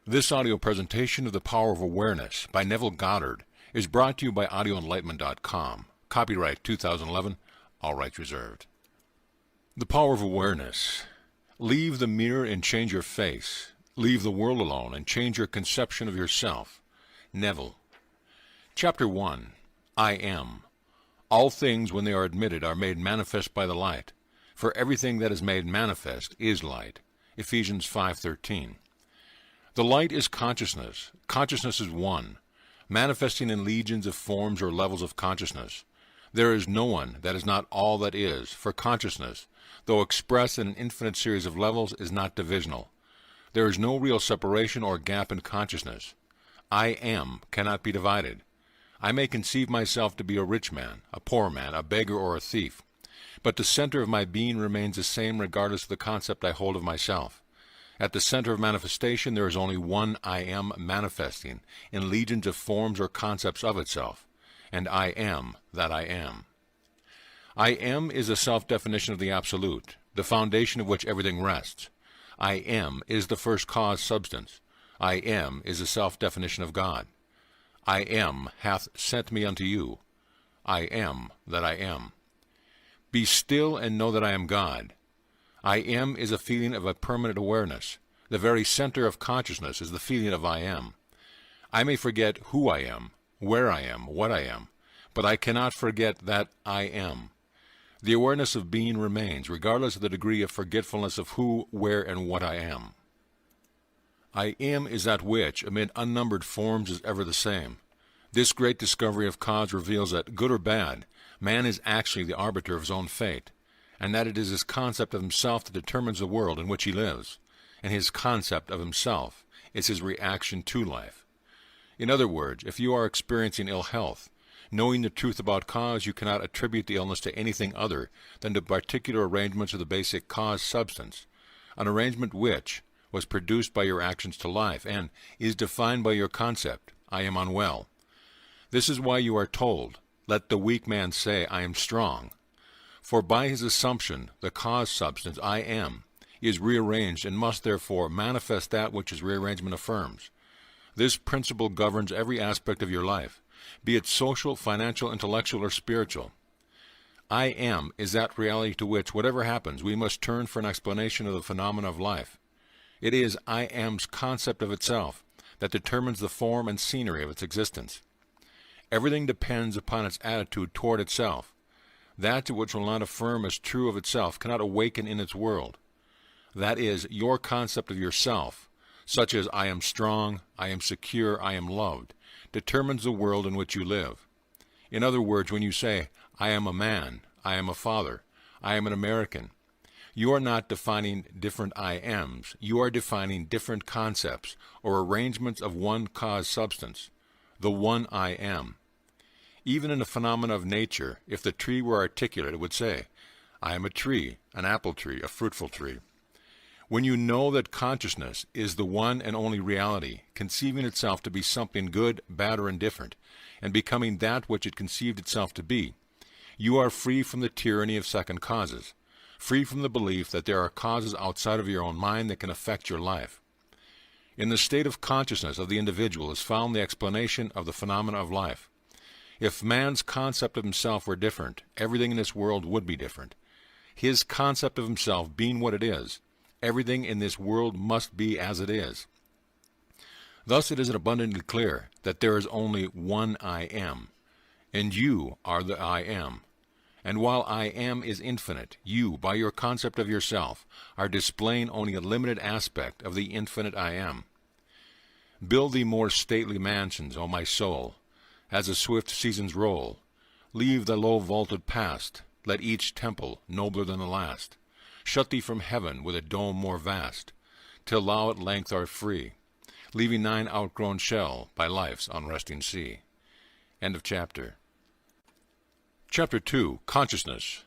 This audio presentation of The Power of Awareness by Neville Goddard is brought to you by audioenlightenment.com. Copyright 2011, all rights reserved. The Power of Awareness. Leave the mirror and change your face. Leave the world alone and change your conception of yourself. Neville. Chapter 1. I Am. All things, when they are admitted, are made manifest by the light. For everything that is made manifest is light. Ephesians 5:13. The light is consciousness. Consciousness is one, manifesting in legions of forms or levels of consciousness. There is no one that is not all that is, for consciousness, though expressed in an infinite series of levels, is not divisional. There is no real separation or gap in consciousness. I am cannot be divided. I may conceive myself to be a rich man, a poor man, a beggar, or a thief, but the center of my being remains the same regardless of the concept I hold of myself. At the center of manifestation there is only one I Am manifesting in legions of forms or concepts of itself, and I am that I am. I am is a self-definition of the Absolute, the foundation of which everything rests. I am is the first cause substance. I am is a self-definition of God. I am hath sent me unto you. I am that I am. Be still and know that I am God. I am is a feeling of a permanent awareness. The very center of consciousness is the feeling of I am. I may forget who I am, where I am, what I am, but I cannot forget that I am. The awareness of being remains, regardless of the degree of forgetfulness of who, where, and what I am. I am is that which, amid unnumbered forms, is ever the same. This great discovery of cause reveals that, good or bad, man is actually the arbiter of his own fate, and that it is his concept of himself that determines the world in which he lives, and his concept of himself is his reaction to life. In other words, if you are experiencing ill health, knowing the truth about cause, you cannot attribute the illness to anything other than to particular arrangements of the basic cause substance, an arrangement which was produced by your actions to life and is defined by your concept, I am unwell. This is why you are told, let the weak man say, I am strong. For by his assumption, the cause substance, I am, is rearranged and must therefore manifest that which his rearrangement affirms. This principle governs every aspect of your life, be it social, financial, intellectual, or spiritual. I am is that reality to which, whatever happens, we must turn for an explanation of the phenomena of life. It is I am's concept of itself that determines the form and scenery of its existence. Everything depends upon its attitude toward itself. That which will not affirm as true of itself cannot awaken in its world. That is, your concept of yourself, such as I am strong, I am secure, I am loved, determines the world in which you live. In other words, when you say, I am a man, I am a father, I am an American, you are not defining different I ams, you are defining different concepts or arrangements of one cause substance, the one I am. Even in the phenomena of nature, if the tree were articulate, it would say, I am a tree, an apple tree, a fruitful tree. When you know that consciousness is the one and only reality, conceiving itself to be something good, bad, or indifferent, and becoming that which it conceived itself to be, you are free from the tyranny of second causes, free from the belief that there are causes outside of your own mind that can affect your life. In the state of consciousness of the individual is found the explanation of the phenomena of life. If man's concept of himself were different, everything in this world would be different. His concept of himself being what it is, everything in this world must be as it is. Thus it is abundantly clear that there is only one I am, and you are the I am. And while I am is infinite, you, by your concept of yourself, are displaying only a limited aspect of the infinite I am. Build thee more stately mansions, O my soul, as the swift seasons roll. Leave the low vaulted past, let each temple, nobler than the last, shut thee from heaven with a dome more vast, till thou at length art free, leaving thine outgrown shell by life's unresting sea. End of chapter. Chapter 2. Consciousness.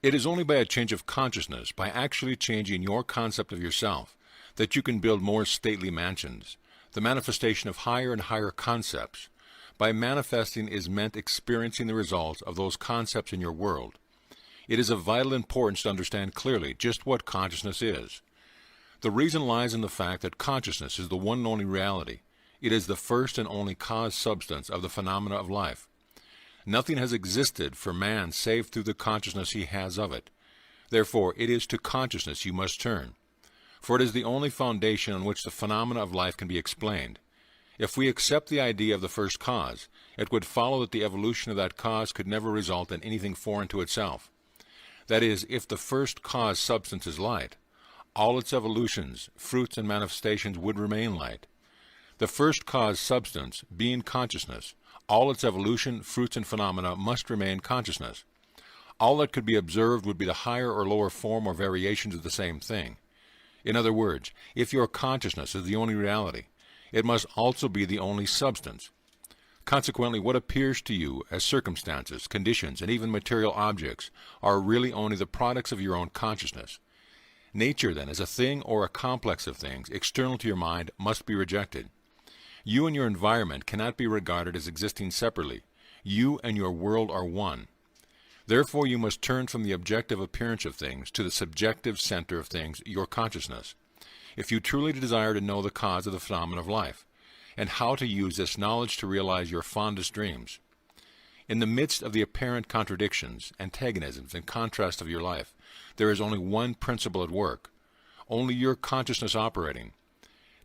It is only by a change of consciousness, by actually changing your concept of yourself, that you can build more stately mansions, the manifestation of higher and higher concepts. By manifesting is meant experiencing the results of those concepts in your world. It is of vital importance to understand clearly just what consciousness is. The reason lies in the fact that consciousness is the one and only reality. It is the first and only cause substance of the phenomena of life. Nothing has existed for man save through the consciousness he has of it. Therefore, it is to consciousness you must turn, for it is the only foundation on which the phenomena of life can be explained. If we accept the idea of the first cause, it would follow that the evolution of that cause could never result in anything foreign to itself. That is, if the first cause substance is light, all its evolutions, fruits, and manifestations would remain light. The first cause substance, being consciousness, all its evolution, fruits, and phenomena must remain consciousness. All that could be observed would be the higher or lower form or variations of the same thing. In other words, if your consciousness is the only reality, it must also be the only substance. Consequently, what appears to you as circumstances, conditions, and even material objects are really only the products of your own consciousness. Nature, then, as a thing or a complex of things external to your mind, must be rejected. You and your environment cannot be regarded as existing separately. You and your world are one. Therefore, you must turn from the objective appearance of things to the subjective center of things, your consciousness, if you truly desire to know the cause of the phenomena of life, and how to use this knowledge to realize your fondest dreams. In the midst of the apparent contradictions, antagonisms, and contrasts of your life, there is only one principle at work, only your consciousness operating.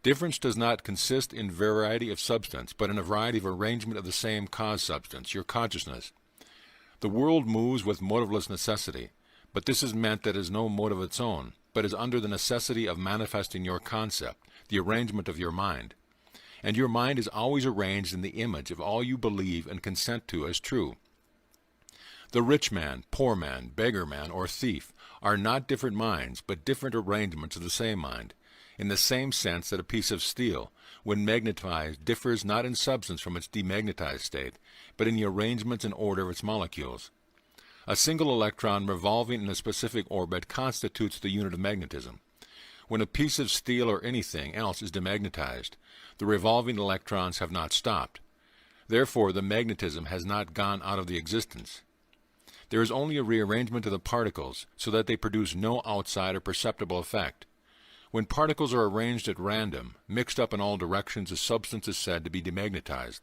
Difference does not consist in variety of substance, but in a variety of arrangement of the same cause substance, your consciousness. The world moves with motiveless necessity, but this is meant that it is no motive of its own, but is under the necessity of manifesting your concept, the arrangement of your mind. And your mind is always arranged in the image of all you believe and consent to as true. The rich man, poor man, beggar man, or thief are not different minds, but different arrangements of the same mind, in the same sense that a piece of steel, when magnetized, differs not in substance from its demagnetized state, but in the arrangements and order of its molecules. A single electron revolving in a specific orbit constitutes the unit of magnetism. When a piece of steel or anything else is demagnetized, the revolving electrons have not stopped. Therefore, the magnetism has not gone out of the existence. There is only a rearrangement of the particles, so that they produce no outside or perceptible effect. When particles are arranged at random, mixed up in all directions, a substance is said to be demagnetized.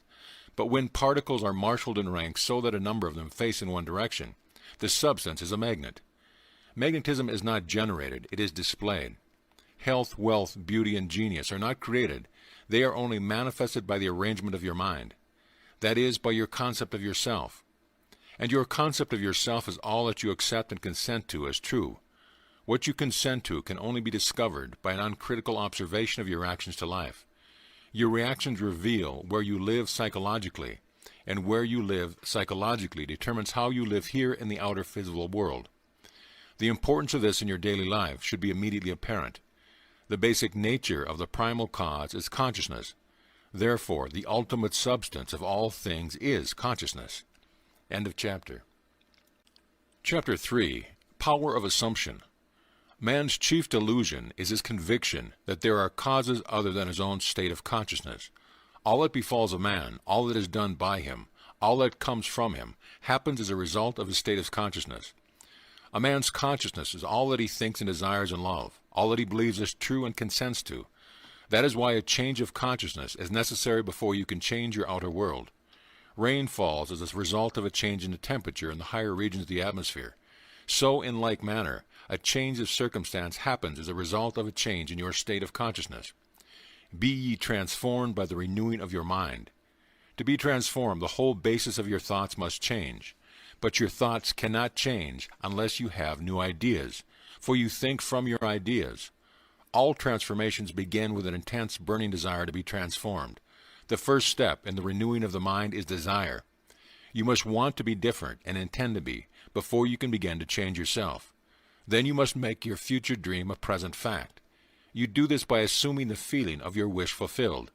But when particles are marshaled in ranks so that a number of them face in one direction, the substance is a magnet. Magnetism is not generated, it is displayed. Health, wealth, beauty, and genius are not created. They are only manifested by the arrangement of your mind. That is, by your concept of yourself. And your concept of yourself is all that you accept and consent to as true. What you consent to can only be discovered by an uncritical observation of your actions to life. Your reactions reveal where you live psychologically, and where you live psychologically determines how you live here in the outer physical world. The importance of this in your daily life should be immediately apparent. The basic nature of the primal cause is consciousness. Therefore, the ultimate substance of all things is consciousness. End of chapter. Chapter 3. Power of Assumption. Man's chief delusion is his conviction that there are causes other than his own state of consciousness. All that befalls a man, all that is done by him, all that comes from him, happens as a result of his state of consciousness. A man's consciousness is all that he thinks and desires and loves, all that he believes is true and consents to. That is why a change of consciousness is necessary before you can change your outer world. Rain falls as a result of a change in the temperature in the higher regions of the atmosphere. So, in like manner, a change of circumstance happens as a result of a change in your state of consciousness. Be ye transformed by the renewing of your mind. To be transformed, the whole basis of your thoughts must change. But your thoughts cannot change unless you have new ideas, for you think from your ideas. All transformations begin with an intense burning desire to be transformed. The first step in the renewing of the mind is desire. You must want to be different and intend to be before you can begin to change yourself. Then you must make your future dream a present fact. You do this by assuming the feeling of your wish fulfilled.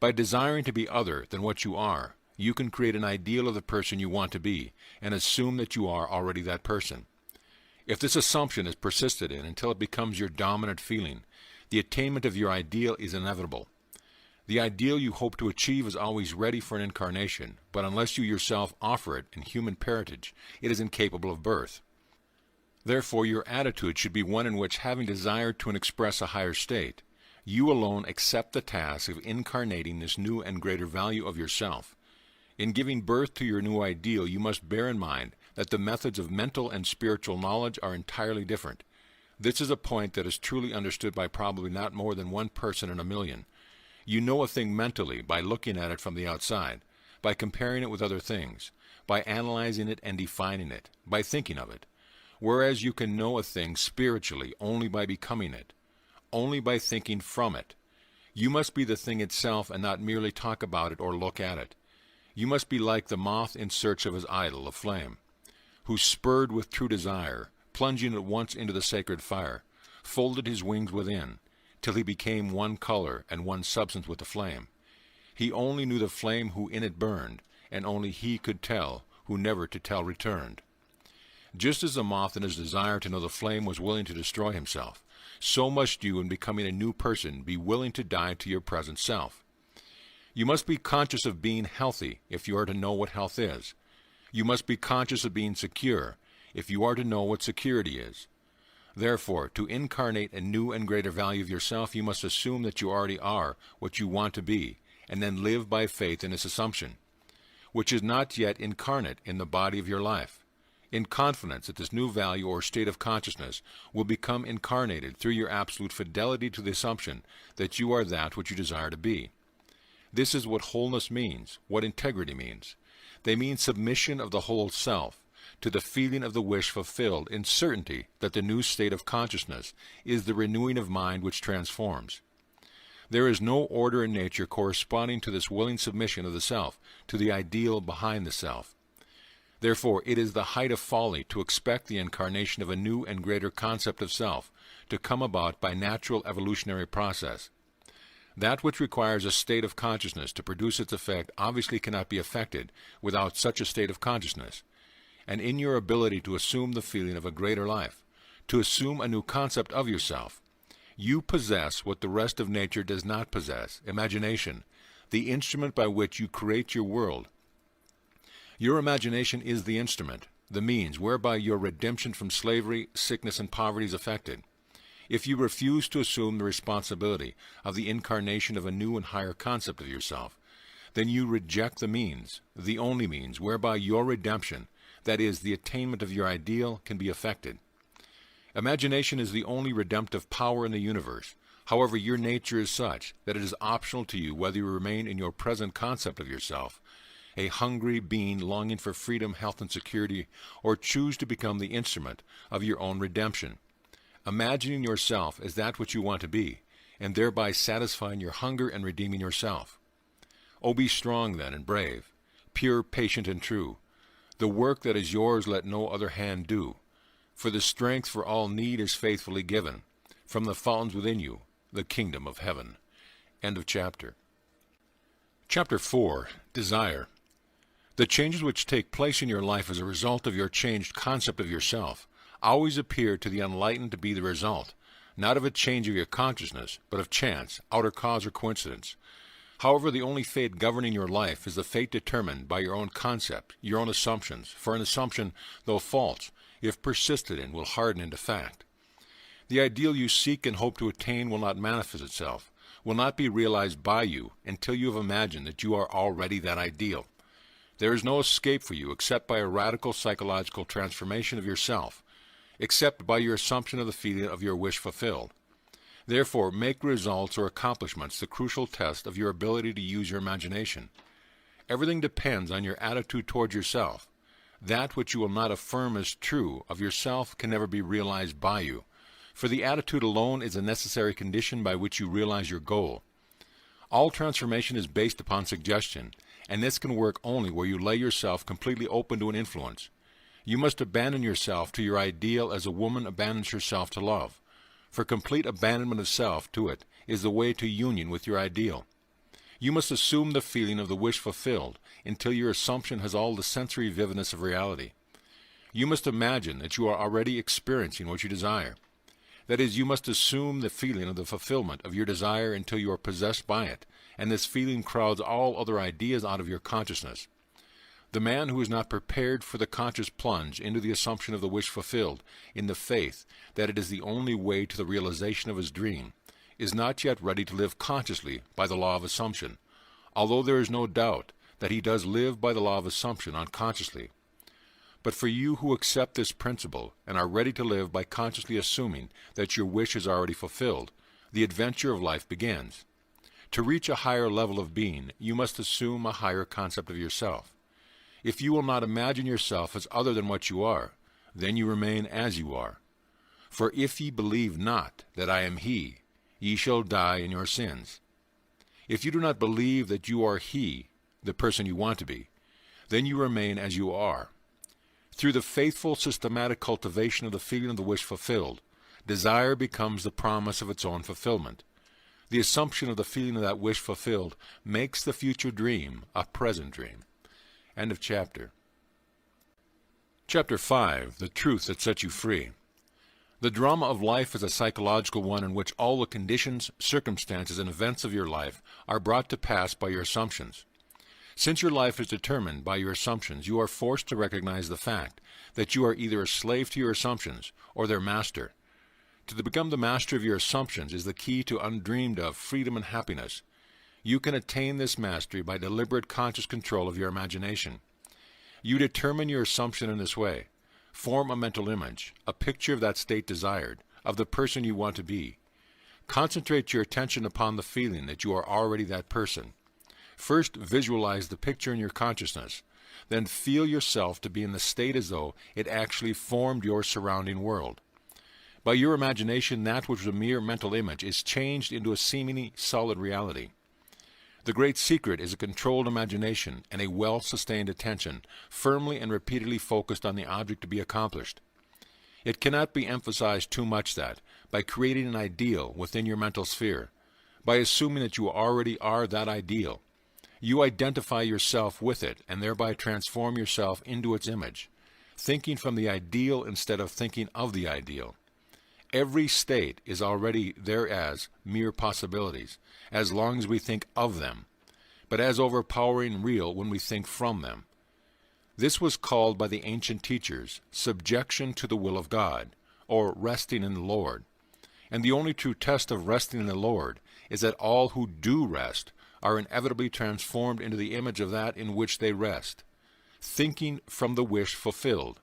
By desiring to be other than what you are, you can create an ideal of the person you want to be and assume that you are already that person. If this assumption is persisted in until it becomes your dominant feeling, the attainment of your ideal is inevitable. The ideal you hope to achieve is always ready for an incarnation, but unless you yourself offer it in human parentage, it is incapable of birth. Therefore, your attitude should be one in which, having desired to express a higher state, you alone accept the task of incarnating this new and greater value of yourself. In giving birth to your new ideal, you must bear in mind that the methods of mental and spiritual knowledge are entirely different. This is a point that is truly understood by probably not more than one person in a million. You know a thing mentally by looking at it from the outside, by comparing it with other things, by analyzing it and defining it, by thinking of it. Whereas you can know a thing spiritually only by becoming it, only by thinking from it. You must be the thing itself and not merely talk about it or look at it. You must be like the moth in search of his idol, a flame, who, spurred with true desire, plunging at once into the sacred fire, folded his wings within, till he became one color and one substance with the flame. He only knew the flame who in it burned, and only he could tell who never to tell returned. Just as the moth in his desire to know the flame was willing to destroy himself, so must you, in becoming a new person, be willing to die to your present self. You must be conscious of being healthy if you are to know what health is. You must be conscious of being secure if you are to know what security is. Therefore, to incarnate a new and greater value of yourself, you must assume that you already are what you want to be, and then live by faith in this assumption, which is not yet incarnate in the body of your life, in confidence that this new value or state of consciousness will become incarnated through your absolute fidelity to the assumption that you are that which you desire to be. This is what wholeness means, what integrity means. They mean submission of the whole self to the feeling of the wish fulfilled, in certainty that the new state of consciousness is the renewing of mind which transforms. There is no order in nature corresponding to this willing submission of the self to the ideal behind the self. Therefore, it is the height of folly to expect the incarnation of a new and greater concept of self to come about by natural evolutionary process. That which requires a state of consciousness to produce its effect obviously cannot be effected without such a state of consciousness. And in your ability to assume the feeling of a greater life, to assume a new concept of yourself, you possess what the rest of nature does not possess, imagination, the instrument by which you create your world. Your imagination is the instrument, the means whereby your redemption from slavery, sickness, and poverty is effected. If you refuse to assume the responsibility of the incarnation of a new and higher concept of yourself, then you reject the means, the only means, whereby your redemption, that is, the attainment of your ideal, can be effected. Imagination is the only redemptive power in the universe. However, your nature is such that it is optional to you whether you remain in your present concept of yourself, a hungry being longing for freedom, health, and security, or choose to become the instrument of your own redemption, imagining yourself as that which you want to be, and thereby satisfying your hunger and redeeming yourself. Oh, be strong then and brave, pure, patient, and true. The work that is yours let no other hand do, for the strength for all need is faithfully given, from the fountains within you, the kingdom of heaven. End of chapter. Chapter 4. Desire. The changes which take place in your life as a result of your changed concept of yourself always appear to the enlightened to be the result, not of a change of your consciousness, but of chance, outer cause, or coincidence. However, the only fate governing your life is the fate determined by your own concept, your own assumptions, for an assumption, though false, if persisted in, will harden into fact. The ideal you seek and hope to attain will not manifest itself, will not be realized by you until you have imagined that you are already that ideal. There is no escape for you except by a radical psychological transformation of yourself, except by your assumption of the feeling of your wish fulfilled. Therefore, make results or accomplishments the crucial test of your ability to use your imagination. Everything depends on your attitude toward yourself. That which you will not affirm as true of yourself can never be realized by you, for the attitude alone is a necessary condition by which you realize your goal. All transformation is based upon suggestion, and this can work only where you lay yourself completely open to an influence. You must abandon yourself to your ideal as a woman abandons herself to love, for complete abandonment of self to it is the way to union with your ideal. You must assume the feeling of the wish fulfilled until your assumption has all the sensory vividness of reality. You must imagine that you are already experiencing what you desire. That is, you must assume the feeling of the fulfillment of your desire until you are possessed by it, and this feeling crowds all other ideas out of your consciousness. The man who is not prepared for the conscious plunge into the assumption of the wish fulfilled, in the faith that it is the only way to the realization of his dream, is not yet ready to live consciously by the law of assumption, although there is no doubt that he does live by the law of assumption unconsciously. But for you who accept this principle and are ready to live by consciously assuming that your wish is already fulfilled, the adventure of life begins. To reach a higher level of being, you must assume a higher concept of yourself. If you will not imagine yourself as other than what you are, then you remain as you are. For if ye believe not that I am he, ye shall die in your sins. If you do not believe that you are he, the person you want to be, then you remain as you are. Through the faithful, systematic cultivation of the feeling of the wish fulfilled, desire becomes the promise of its own fulfillment. The assumption of the feeling of that wish fulfilled makes the future dream a present dream. End of chapter. Chapter 5. The Truth That Sets You Free. The drama of life is a psychological one in which all the conditions, circumstances, and events of your life are brought to pass by your assumptions. Since your life is determined by your assumptions, you are forced to recognize the fact that you are either a slave to your assumptions or their master. To become the master of your assumptions is the key to undreamed of freedom and happiness. You can attain this mastery by deliberate conscious control of your imagination. You determine your assumption in this way. Form a mental image, a picture of that state desired, of the person you want to be. Concentrate your attention upon the feeling that you are already that person. First, visualize the picture in your consciousness. Then feel yourself to be in the state as though it actually formed your surrounding world. By your imagination, that which was a mere mental image is changed into a seemingly solid reality. The great secret is a controlled imagination and a well-sustained attention, firmly and repeatedly focused on the object to be accomplished. It cannot be emphasized too much that, by creating an ideal within your mental sphere, by assuming that you already are that ideal, you identify yourself with it and thereby transform yourself into its image, thinking from the ideal instead of thinking of the ideal. Every state is already there as mere possibilities, as long as we think of them, but as overpowering real when we think from them. This was called by the ancient teachers subjection to the will of God, or resting in the Lord. And the only true test of resting in the Lord is that all who do rest are inevitably transformed into the image of that in which they rest, thinking from the wish fulfilled.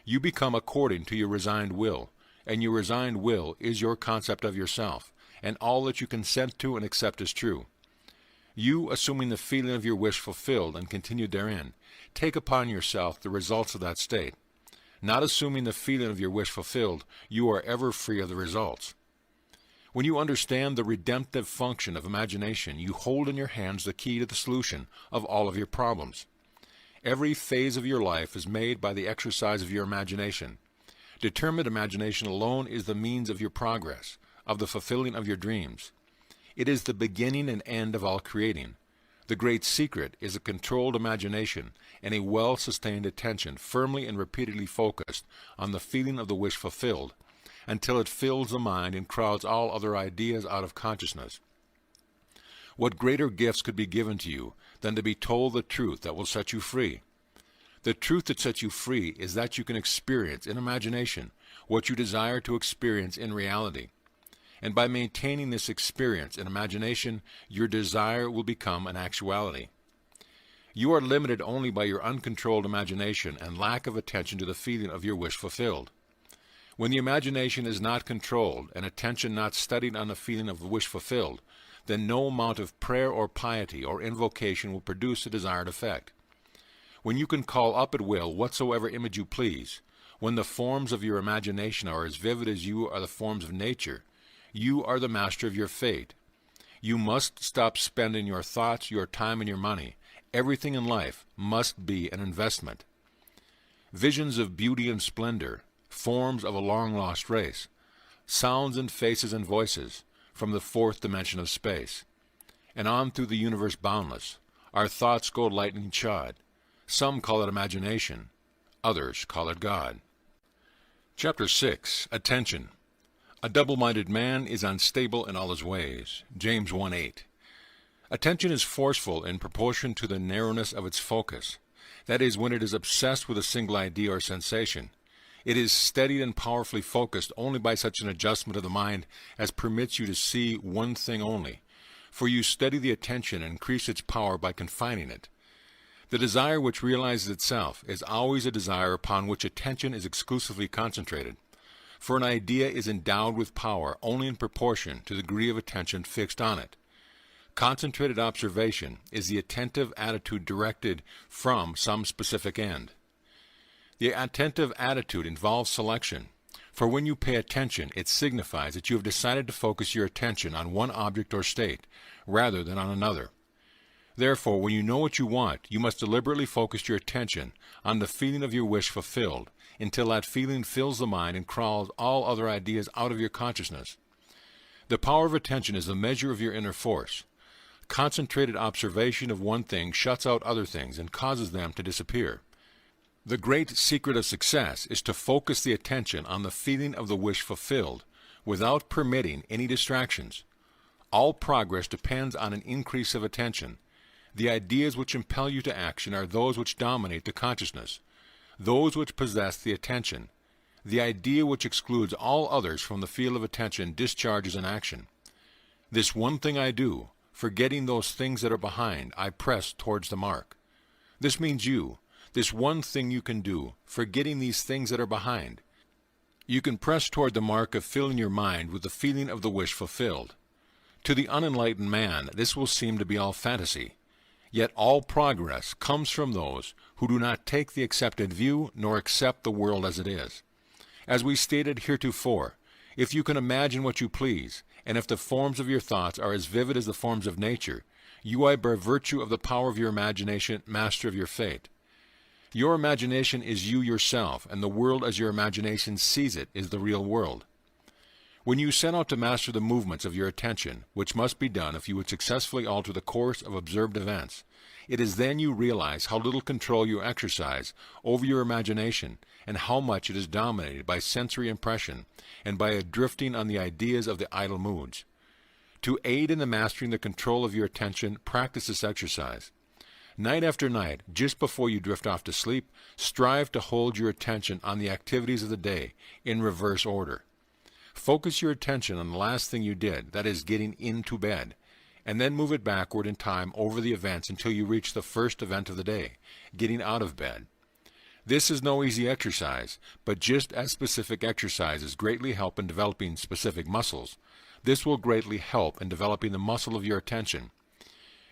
You become according to your resigned will, and your resigned will is your concept of yourself, and all that you consent to and accept as true. You, assuming the feeling of your wish fulfilled and continued therein, take upon yourself the results of that state. Not assuming the feeling of your wish fulfilled, you are ever free of the results. When you understand the redemptive function of imagination, you hold in your hands the key to the solution of all of your problems. Every phase of your life is made by the exercise of your imagination. Determined imagination alone is the means of your progress, of the fulfilling of your dreams. It is the beginning and end of all creating. The great secret is a controlled imagination and a well-sustained attention firmly and repeatedly focused on the feeling of the wish fulfilled until it fills the mind and crowds all other ideas out of consciousness. What greater gifts could be given to you than to be told the truth that will set you free? The truth that sets you free is that you can experience in imagination what you desire to experience in reality. And by maintaining this experience in imagination, your desire will become an actuality. You are limited only by your uncontrolled imagination and lack of attention to the feeling of your wish fulfilled. When the imagination is not controlled and attention not studied on the feeling of the wish fulfilled, then no amount of prayer or piety or invocation will produce the desired effect. When you can call up at will whatsoever image you please, when the forms of your imagination are as vivid as you are the forms of nature, you are the master of your fate. You must stop spending your thoughts, your time, and your money. Everything in life must be an investment. Visions of beauty and splendor, forms of a long-lost race, sounds and faces and voices from the fourth dimension of space, and on through the universe boundless, our thoughts go lightning-shod. Some call it imagination, others call it God. Chapter 6. Attention. A double-minded man is unstable in all his ways. James 1:8. Attention is forceful in proportion to the narrowness of its focus. That is, when it is obsessed with a single idea or sensation. It is steadied and powerfully focused only by such an adjustment of the mind as permits you to see one thing only, for you steady the attention and increase its power by confining it. The desire which realizes itself is always a desire upon which attention is exclusively concentrated, for an idea is endowed with power only in proportion to the degree of attention fixed on it. Concentrated observation is the attentive attitude directed from some specific end. The attentive attitude involves selection, for when you pay attention, it signifies that you have decided to focus your attention on one object or state, rather than on another. Therefore, when you know what you want, you must deliberately focus your attention on the feeling of your wish fulfilled, until that feeling fills the mind and crawls all other ideas out of your consciousness. The power of attention is the measure of your inner force. Concentrated observation of one thing shuts out other things and causes them to disappear. The great secret of success is to focus the attention on the feeling of the wish fulfilled, without permitting any distractions. All progress depends on an increase of attention. The ideas which impel you to action are those which dominate the consciousness, those which possess the attention. The idea which excludes all others from the field of attention discharges an action. This one thing I do, forgetting those things that are behind, I press towards the mark. This means you. This one thing you can do, forgetting these things that are behind. You can press toward the mark of filling your mind with the feeling of the wish fulfilled. To the unenlightened man, this will seem to be all fantasy. Yet all progress comes from those who do not take the accepted view nor accept the world as it is. As we stated heretofore, if you can imagine what you please, and if the forms of your thoughts are as vivid as the forms of nature, you are by virtue of the power of your imagination master of your fate. Your imagination is you yourself, and the world as your imagination sees it is the real world. When you set out to master the movements of your attention, which must be done if you would successfully alter the course of observed events, it is then you realize how little control you exercise over your imagination, and how much it is dominated by sensory impression, and by a drifting on the ideas of the idle moods. To aid in the mastering the control of your attention, practice this exercise. Night after night, just before you drift off to sleep, strive to hold your attention on the activities of the day in reverse order. Focus your attention on the last thing you did, that is, getting into bed, and then move it backward in time over the events until you reach the first event of the day, getting out of bed. This is no easy exercise, but just as specific exercises greatly help in developing specific muscles, this will greatly help in developing the muscle of your attention.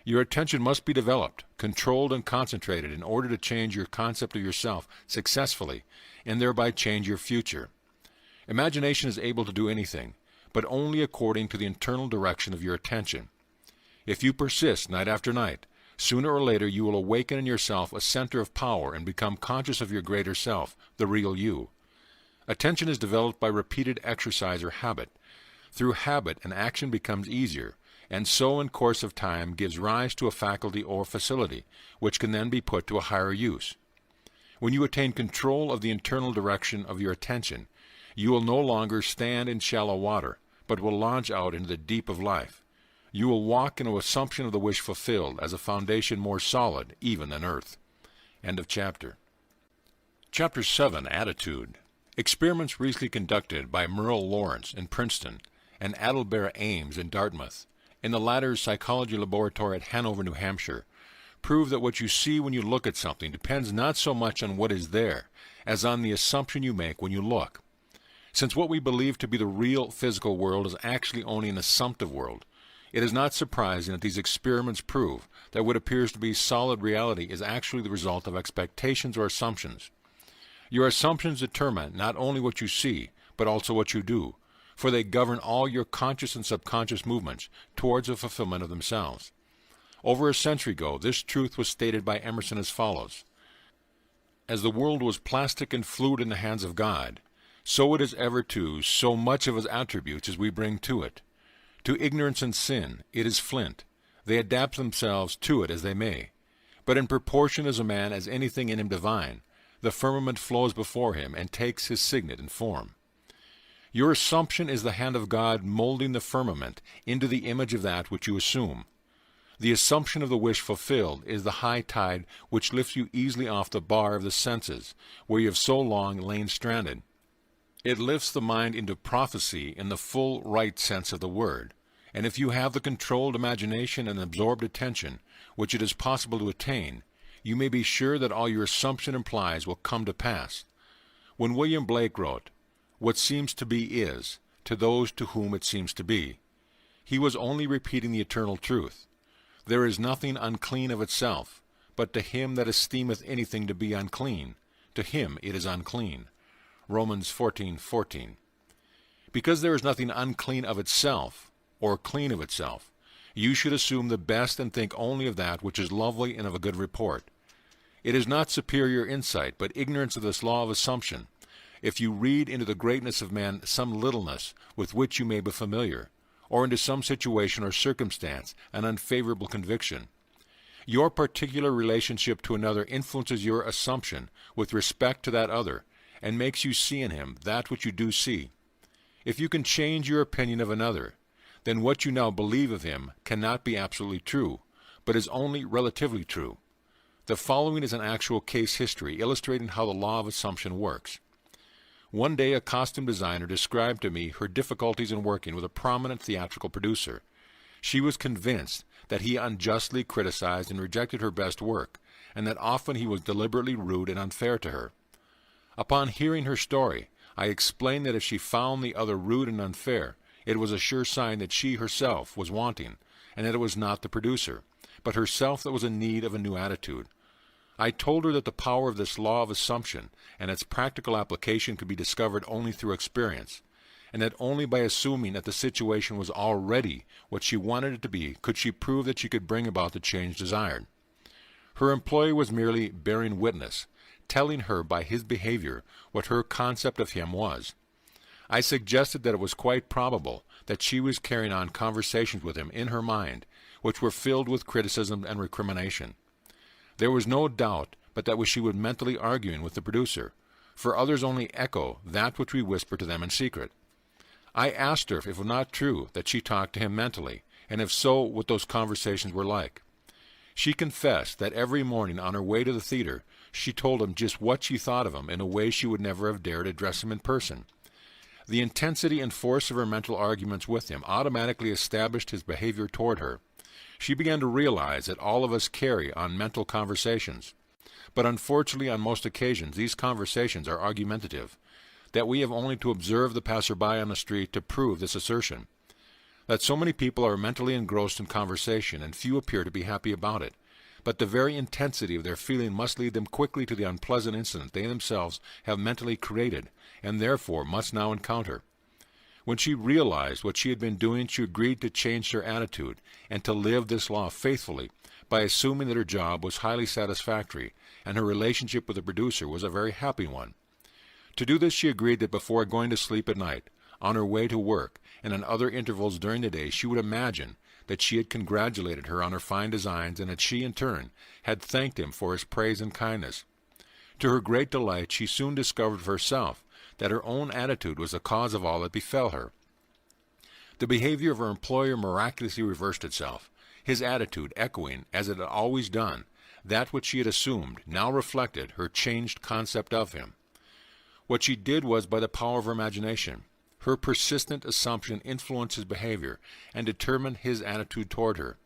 Your attention must be developed, controlled, and concentrated in order to change your concept of yourself successfully, and thereby change your future. Imagination is able to do anything, but only according to the internal direction of your attention. If you persist night after night, sooner or later you will awaken in yourself a center of power and become conscious of your greater self, the real you. Attention is developed by repeated exercise or habit. Through habit, an action becomes easier, and so in course of time gives rise to a faculty or facility, which can then be put to a higher use. When you attain control of the internal direction of your attention, you will no longer stand in shallow water, but will launch out into the deep of life. You will walk in an assumption of the wish fulfilled as a foundation more solid even than earth. End of chapter. Chapter 7, Attitude. Experiments recently conducted by Merle Lawrence in Princeton and Adelbert Ames in Dartmouth, in the latter's psychology laboratory at Hanover, New Hampshire, prove that what you see when you look at something depends not so much on what is there as on the assumption you make when you look. Since what we believe to be the real physical world is actually only an assumptive world, it is not surprising that these experiments prove that what appears to be solid reality is actually the result of expectations or assumptions. Your assumptions determine not only what you see, but also what you do, for they govern all your conscious and subconscious movements towards the fulfillment of themselves. Over a century ago, this truth was stated by Emerson as follows: As the world was plastic and fluid in the hands of God, so it is ever too so much of his attributes as we bring to it. To ignorance and sin, it is flint. They adapt themselves to it as they may. But in proportion as a man has anything in him divine, the firmament flows before him and takes his signet and form. Your assumption is the hand of God molding the firmament into the image of that which you assume. The assumption of the wish fulfilled is the high tide which lifts you easily off the bar of the senses, where you have so long lain stranded. It lifts the mind into prophecy in the full right sense of the word, and if you have the controlled imagination and absorbed attention, which it is possible to attain, you may be sure that all your assumption implies will come to pass. When William Blake wrote, "What seems to be is, to those to whom it seems to be," he was only repeating the eternal truth. There is nothing unclean of itself, but to him that esteemeth anything to be unclean, to him it is unclean. Romans 14:14. Because there is nothing unclean of itself, or clean of itself, you should assume the best and think only of that which is lovely and of a good report. It is not superior insight, but ignorance of this law of assumption, if you read into the greatness of man some littleness with which you may be familiar, or into some situation or circumstance an unfavorable conviction. Your particular relationship to another influences your assumption with respect to that other, and makes you see in him that which you do see. If you can change your opinion of another, then what you now believe of him cannot be absolutely true, but is only relatively true. The following is an actual case history illustrating how the law of assumption works. One day a costume designer described to me her difficulties in working with a prominent theatrical producer. She was convinced that he unjustly criticized and rejected her best work, and that often he was deliberately rude and unfair to her. Upon hearing her story, I explained that if she found the other rude and unfair, it was a sure sign that she herself was wanting, and that it was not the producer, but herself that was in need of a new attitude. I told her that the power of this law of assumption and its practical application could be discovered only through experience, and that only by assuming that the situation was already what she wanted it to be could she prove that she could bring about the change desired. Her employer was merely bearing witness, telling her by his behavior what her concept of him was. I suggested that it was quite probable that she was carrying on conversations with him in her mind, which were filled with criticism and recrimination. There was no doubt but that she was mentally arguing with the producer, for others only echo that which we whisper to them in secret. I asked her if it was not true that she talked to him mentally, and if so, what those conversations were like. She confessed that every morning on her way to the theater, she told him just what she thought of him in a way she would never have dared address him in person. The intensity and force of her mental arguments with him automatically established his behavior toward her. She began to realize that all of us carry on mental conversations. But unfortunately, on most occasions, these conversations are argumentative, that we have only to observe the passerby on the street to prove this assertion. That so many people are mentally engrossed in conversation, and few appear to be happy about it. But the very intensity of their feeling must lead them quickly to the unpleasant incident they themselves have mentally created, and therefore must now encounter. When she realized what she had been doing, she agreed to change her attitude and to live this law faithfully by assuming that her job was highly satisfactory and her relationship with the producer was a very happy one. To do this, she agreed that before going to sleep at night, on her way to work, and in other intervals during the day, she would imagine that she had congratulated her on her fine designs and that she, in turn, had thanked him for his praise and kindness. To her great delight, she soon discovered for herself that her own attitude was the cause of all that befell her. The behavior of her employer miraculously reversed itself, his attitude echoing, as it had always done, that which she had assumed now reflected her changed concept of him. What she did was by the power of her imagination. Her persistent assumption influenced his behavior and determined his attitude toward her.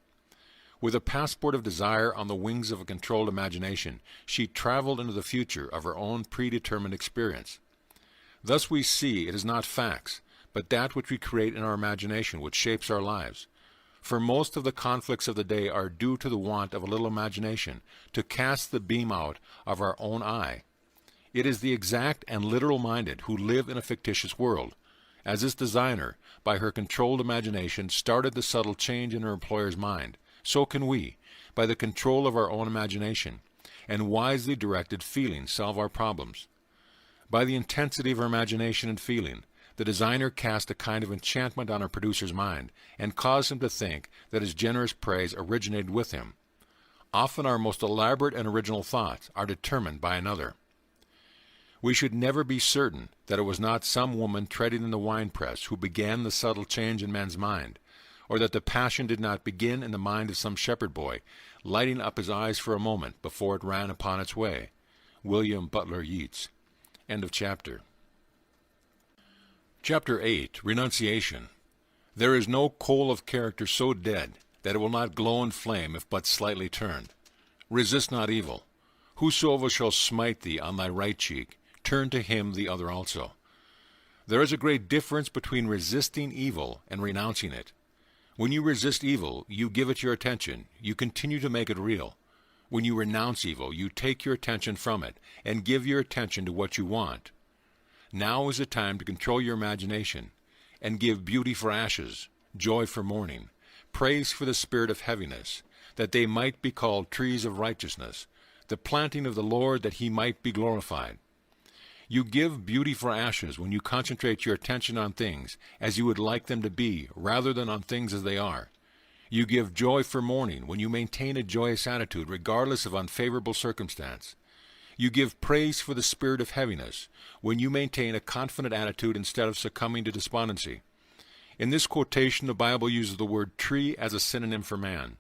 With a passport of desire on the wings of a controlled imagination, she traveled into the future of her own predetermined experience. Thus we see it is not facts, but that which we create in our imagination which shapes our lives. For most of the conflicts of the day are due to the want of a little imagination to cast the beam out of our own eye. It is the exact and literal-minded who live in a fictitious world. As this designer, by her controlled imagination, started the subtle change in her employer's mind, so can we, by the control of our own imagination, and wisely directed feeling, solve our problems. By the intensity of her imagination and feeling, the designer cast a kind of enchantment on her producer's mind, and caused him to think that his generous praise originated with him. Often our most elaborate and original thoughts are determined by another. We should never be certain that it was not some woman treading in the winepress who began the subtle change in man's mind, or that the passion did not begin in the mind of some shepherd boy, lighting up his eyes for a moment before it ran upon its way. William Butler Yeats. End of chapter. Chapter 8. Renunciation. There is no coal of character so dead that it will not glow and flame if but slightly turned. Resist not evil. Whosoever shall smite thee on thy right cheek, turn to him the other also. There is a great difference between resisting evil and renouncing it. When you resist evil, you give it your attention, you continue to make it real. When you renounce evil, you take your attention from it and give your attention to what you want. Now is the time to control your imagination and give beauty for ashes, joy for mourning, praise for the spirit of heaviness, that they might be called trees of righteousness, the planting of the Lord, that he might be glorified. You give beauty for ashes when you concentrate your attention on things as you would like them to be, rather than on things as they are. You give joy for mourning when you maintain a joyous attitude regardless of unfavorable circumstance. You give praise for the spirit of heaviness when you maintain a confident attitude instead of succumbing to despondency. In this quotation, the Bible uses the word tree as a synonym for man.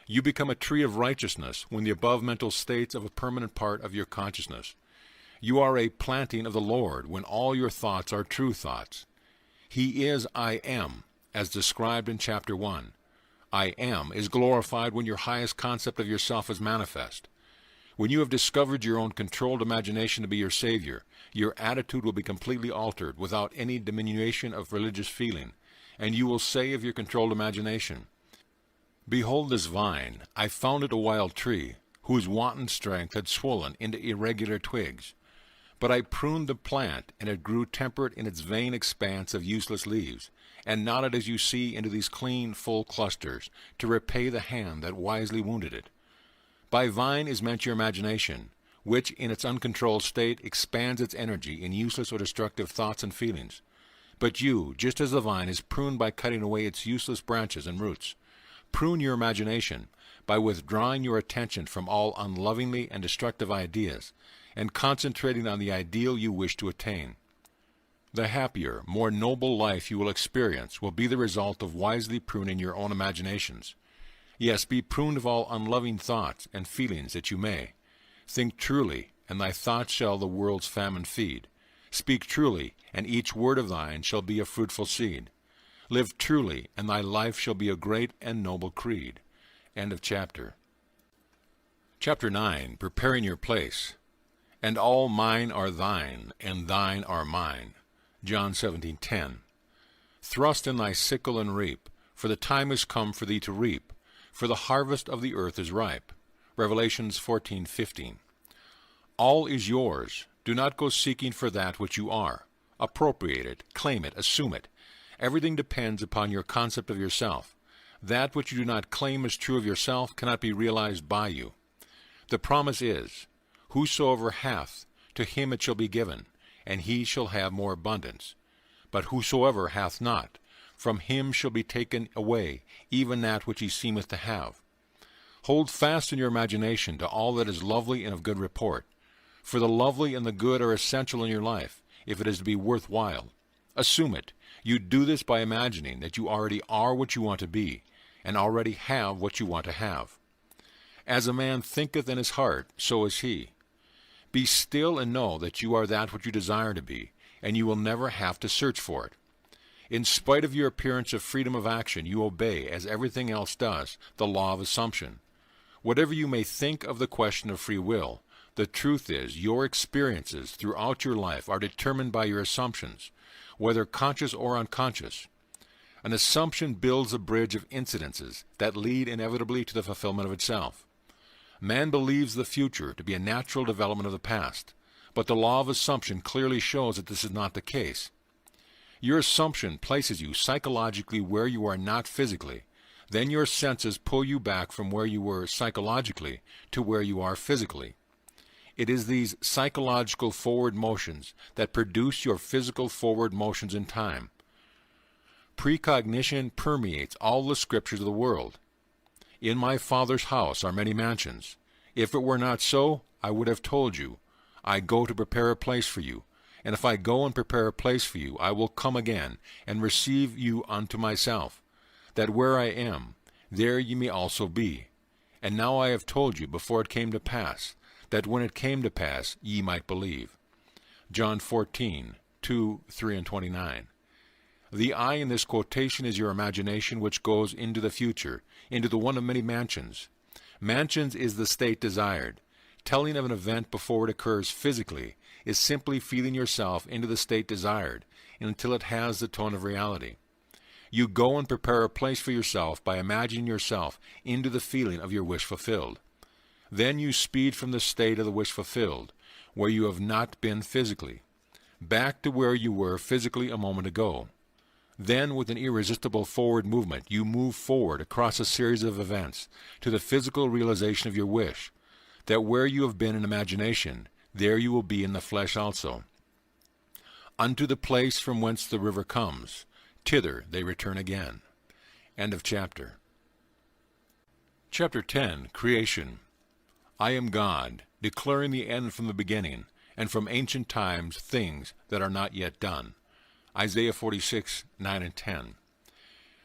You become a tree of righteousness when the above mental states of a permanent part of your consciousness. You are a planting of the Lord when all your thoughts are true thoughts. He is I am, as described in chapter 1. I am is glorified when your highest concept of yourself is manifest. When you have discovered your own controlled imagination to be your Savior, your attitude will be completely altered without any diminution of religious feeling, and you will say of your controlled imagination, Behold this vine, I found it a wild tree, whose wanton strength had swollen into irregular twigs. But I pruned the plant, and it grew temperate in its vain expanse of useless leaves, and nodded as you see into these clean, full clusters, to repay the hand that wisely wounded it. By vine is meant your imagination, which in its uncontrolled state expands its energy in useless or destructive thoughts and feelings. But you, just as the vine is pruned by cutting away its useless branches and roots, prune your imagination by withdrawing your attention from all unlovingly and destructive ideas, and concentrating on the ideal you wish to attain. The happier, more noble life you will experience will be the result of wisely pruning your own imaginations. Yes, be pruned of all unloving thoughts and feelings that you may. Think truly, and thy thoughts shall the world's famine feed. Speak truly, and each word of thine shall be a fruitful seed. Live truly, and thy life shall be a great and noble creed. End of chapter. Chapter 9. Preparing your place. And all mine are thine, and thine are mine. John 17:10. Thrust in thy sickle and reap, for the time is come for thee to reap, for the harvest of the earth is ripe. Revelations 14:15. All is yours. Do not go seeking for that which you are. Appropriate it, claim it, assume it. Everything depends upon your concept of yourself. That which you do not claim as true of yourself cannot be realized by you. The promise is, Whosoever hath, to him it shall be given, and he shall have more abundance. But whosoever hath not, from him shall be taken away even that which he seemeth to have. Hold fast in your imagination to all that is lovely and of good report, for the lovely and the good are essential in your life, if it is to be worth while. Assume it. You do this by imagining that you already are what you want to be, and already have what you want to have. As a man thinketh in his heart, so is he. Be still and know that you are that which you desire to be, and you will never have to search for it. In spite of your appearance of freedom of action, you obey, as everything else does, the law of assumption. Whatever you may think of the question of free will, the truth is your experiences throughout your life are determined by your assumptions, whether conscious or unconscious. An assumption builds a bridge of incidences that lead inevitably to the fulfillment of itself. Man believes the future to be a natural development of the past, but the law of assumption clearly shows that this is not the case. Your assumption places you psychologically where you are not physically. Then your senses pull you back from where you were psychologically to where you are physically. It is these psychological forward motions that produce your physical forward motions in time. Precognition permeates all the scriptures of the world. In my Father's house are many mansions. If it were not so, I would have told you. I go to prepare a place for you. And if I go and prepare a place for you, I will come again, and receive you unto myself, that where I am, there ye may also be. And now I have told you before it came to pass, that when it came to pass ye might believe. John 14:2, 3, and 29. The I in this quotation is your imagination, which goes into the future, into the one of many mansions. Mansions is the state desired. Telling of an event before it occurs physically is simply feeling yourself into the state desired until it has the tone of reality. You go and prepare a place for yourself by imagining yourself into the feeling of your wish fulfilled. Then you speed from the state of the wish fulfilled, where you have not been physically, back to where you were physically a moment ago. Then, with an irresistible forward movement, you move forward across a series of events to the physical realization of your wish, that where you have been in imagination, there you will be in the flesh also. Unto the place from whence the river comes, thither they return again. End of chapter. Chapter 10, Creation. I am God, declaring the end from the beginning, and from ancient times things that are not yet done. Isaiah 46:9 and 10.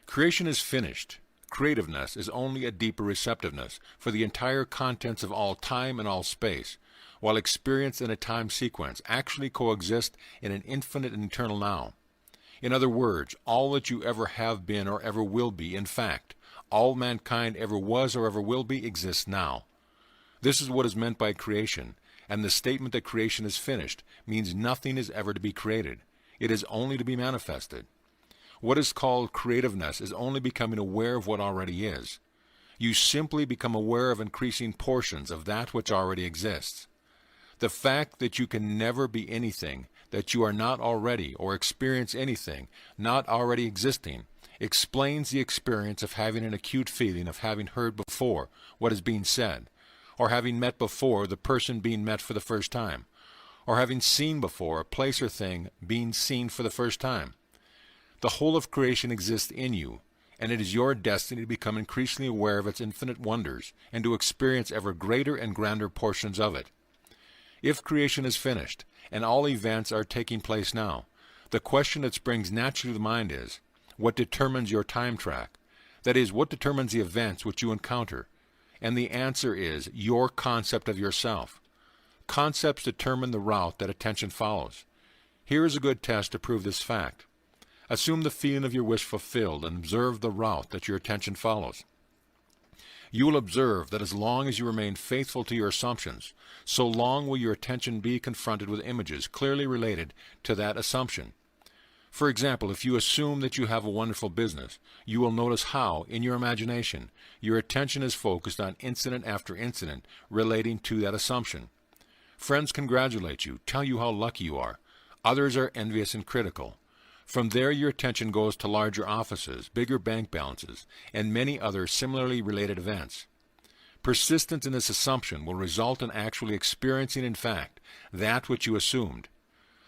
Creation is finished. Creativeness is only a deeper receptiveness for the entire contents of all time and all space, while experience and a time sequence actually coexist in an infinite and eternal now. In other words, all that you ever have been or ever will be, in fact, all mankind ever was or ever will be, exists now. This is what is meant by creation, and the statement that creation is finished means nothing is ever to be created. It is only to be manifested. What is called creativeness is only becoming aware of what already is. You simply become aware of increasing portions of that which already exists. The fact that you can never be anything, that you are not already or experience anything not already existing, explains the experience of having an acute feeling of having heard before what is being said, or having met before the person being met for the first time, or having seen before a place or thing being seen for the first time. The whole of creation exists in you, and it is your destiny to become increasingly aware of its infinite wonders and to experience ever greater and grander portions of it. If creation is finished, and all events are taking place now, the question that springs naturally to the mind is, what determines your time track? That is, what determines the events which you encounter? And the answer is your concept of yourself. Concepts determine the route that attention follows. Here is a good test to prove this fact. Assume the feeling of your wish fulfilled and observe the route that your attention follows. You will observe that as long as you remain faithful to your assumptions, so long will your attention be confronted with images clearly related to that assumption. For example, if you assume that you have a wonderful business, you will notice how, in your imagination, your attention is focused on incident after incident relating to that assumption. Friends congratulate you, tell you how lucky you are. Others are envious and critical. From there your attention goes to larger offices, bigger bank balances, and many other similarly related events. Persistence in this assumption will result in actually experiencing in fact that which you assumed.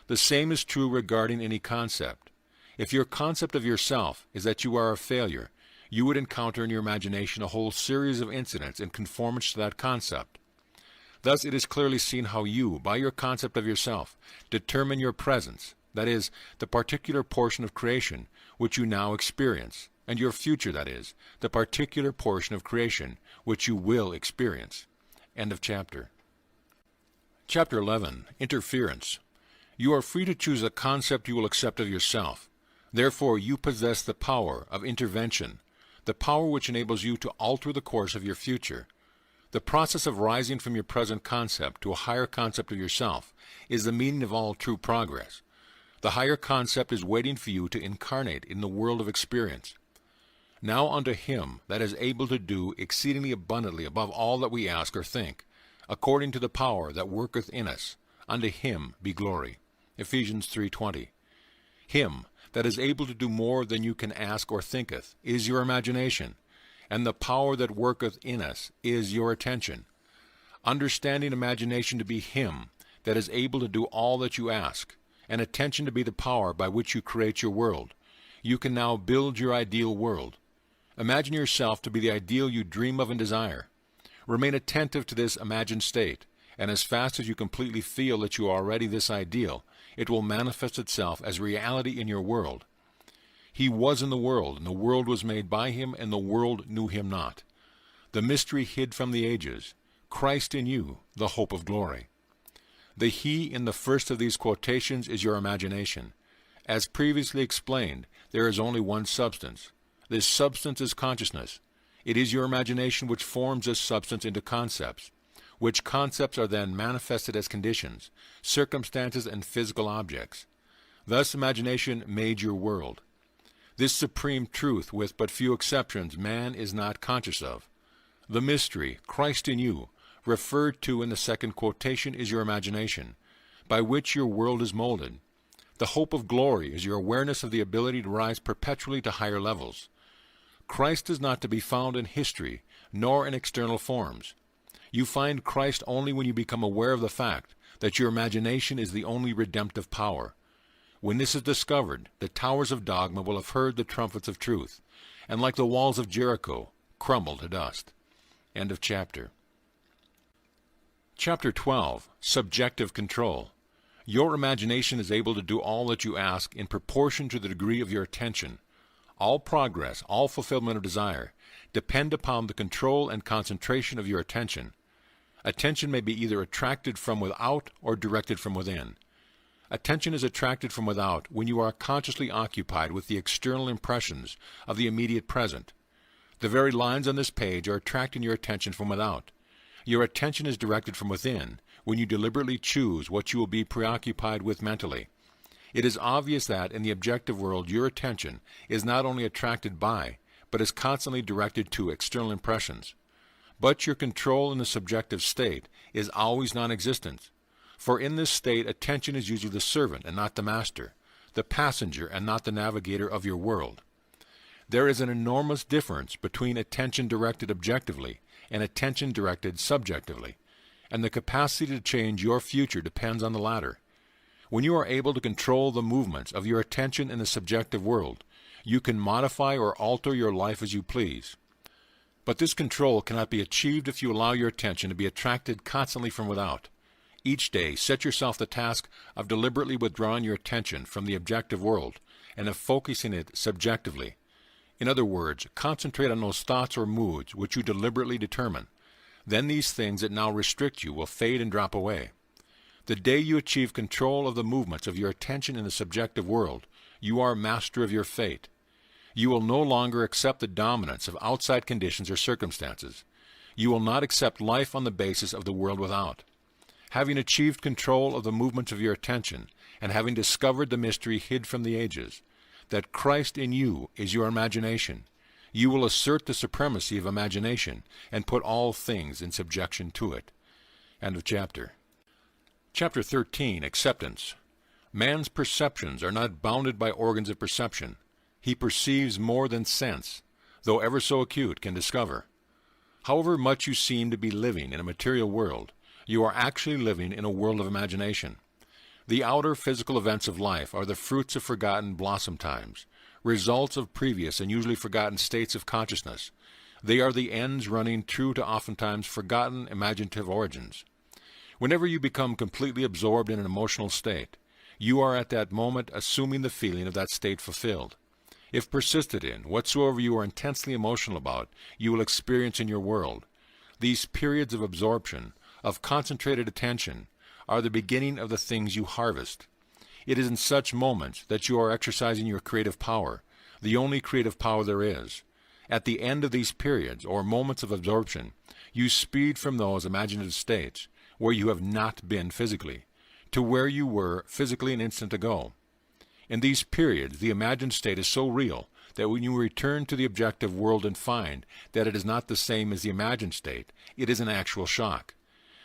The same is true regarding any concept. If your concept of yourself is that you are a failure, you would encounter in your imagination a whole series of incidents in conformance to that concept. Thus it is clearly seen how you, by your concept of yourself, determine your presence, that is, the particular portion of creation which you now experience, and your future, that is, the particular portion of creation which you will experience. End of chapter. Chapter 11. Interference. You are free to choose a concept you will accept of yourself. Therefore you possess the power of intervention, the power which enables you to alter the course of your future. The process of rising from your present concept to a higher concept of yourself is the meaning of all true progress. The higher concept is waiting for you to incarnate in the world of experience. Now unto him that is able to do exceedingly abundantly above all that we ask or think, according to the power that worketh in us, unto him be glory. Ephesians 3:20. Him that is able to do more than you can ask or thinketh is your imagination, and the power that worketh in us is your attention. Understanding imagination to be him that is able to do all that you ask, and attention to be the power by which you create your world, you can now build your ideal world. Imagine yourself to be the ideal you dream of and desire. Remain attentive to this imagined state, and as fast as you completely feel that you are already this ideal, it will manifest itself as reality in your world. He was in the world, and the world was made by him, and the world knew him not. The mystery hid from the ages, Christ in you, the hope of glory. The he in the first of these quotations is your imagination. As previously explained, there is only one substance. This substance is consciousness. It is your imagination which forms this substance into concepts, which concepts are then manifested as conditions, circumstances, and physical objects. Thus imagination made your world. This supreme truth, with but few exceptions, man is not conscious of. The mystery, Christ in you, referred to in the second quotation, is your imagination, by which your world is molded. The hope of glory is your awareness of the ability to rise perpetually to higher levels. Christ is not to be found in history, nor in external forms. You find Christ only when you become aware of the fact that your imagination is the only redemptive power. When this is discovered, the towers of dogma will have heard the trumpets of truth, and like the walls of Jericho, crumble to dust. End of chapter. Chapter 12. Subjective Control. Your imagination is able to do all that you ask in proportion to the degree of your attention. All progress, all fulfillment of desire, depend upon the control and concentration of your attention. Attention may be either attracted from without or directed from within. Attention is attracted from without when you are consciously occupied with the external impressions of the immediate present. The very lines on this page are attracting your attention from without. Your attention is directed from within when you deliberately choose what you will be preoccupied with mentally. It is obvious that in the objective world your attention is not only attracted by, but is constantly directed to external impressions. But your control in the subjective state is always non-existent. For in this state attention is usually the servant and not the master, the passenger and not the navigator of your world. There is an enormous difference between attention directed objectively and attention directed subjectively, and the capacity to change your future depends on the latter. When you are able to control the movements of your attention in the subjective world, you can modify or alter your life as you please. But this control cannot be achieved if you allow your attention to be attracted constantly from without. Each day, set yourself the task of deliberately withdrawing your attention from the objective world and of focusing it subjectively. In other words, concentrate on those thoughts or moods which you deliberately determine. Then these things that now restrict you will fade and drop away. The day you achieve control of the movements of your attention in the subjective world, you are master of your fate. You will no longer accept the dominance of outside conditions or circumstances. You will not accept life on the basis of the world without. Having achieved control of the movements of your attention, and having discovered the mystery hid from the ages, that Christ in you is your imagination, you will assert the supremacy of imagination and put all things in subjection to it. End of chapter. Chapter 13. Acceptance. Man's perceptions are not bounded by organs of perception. He perceives more than sense, though ever so acute, can discover. However much you seem to be living in a material world, you are actually living in a world of imagination. The outer physical events of life are the fruits of forgotten blossom times, results of previous and usually forgotten states of consciousness. They are the ends running true to oftentimes forgotten imaginative origins. Whenever you become completely absorbed in an emotional state, you are at that moment assuming the feeling of that state fulfilled. If persisted in, whatsoever you are intensely emotional about, you will experience in your world. These periods of absorption, of concentrated attention, are the beginning of the things you harvest. It is in such moments that you are exercising your creative power, the only creative power there is. At the end of these periods, or moments of absorption, you speed from those imaginative states, where you have not been physically, to where you were physically an instant ago. In these periods, the imagined state is so real that when you return to the objective world and find that it is not the same as the imagined state, it is an actual shock.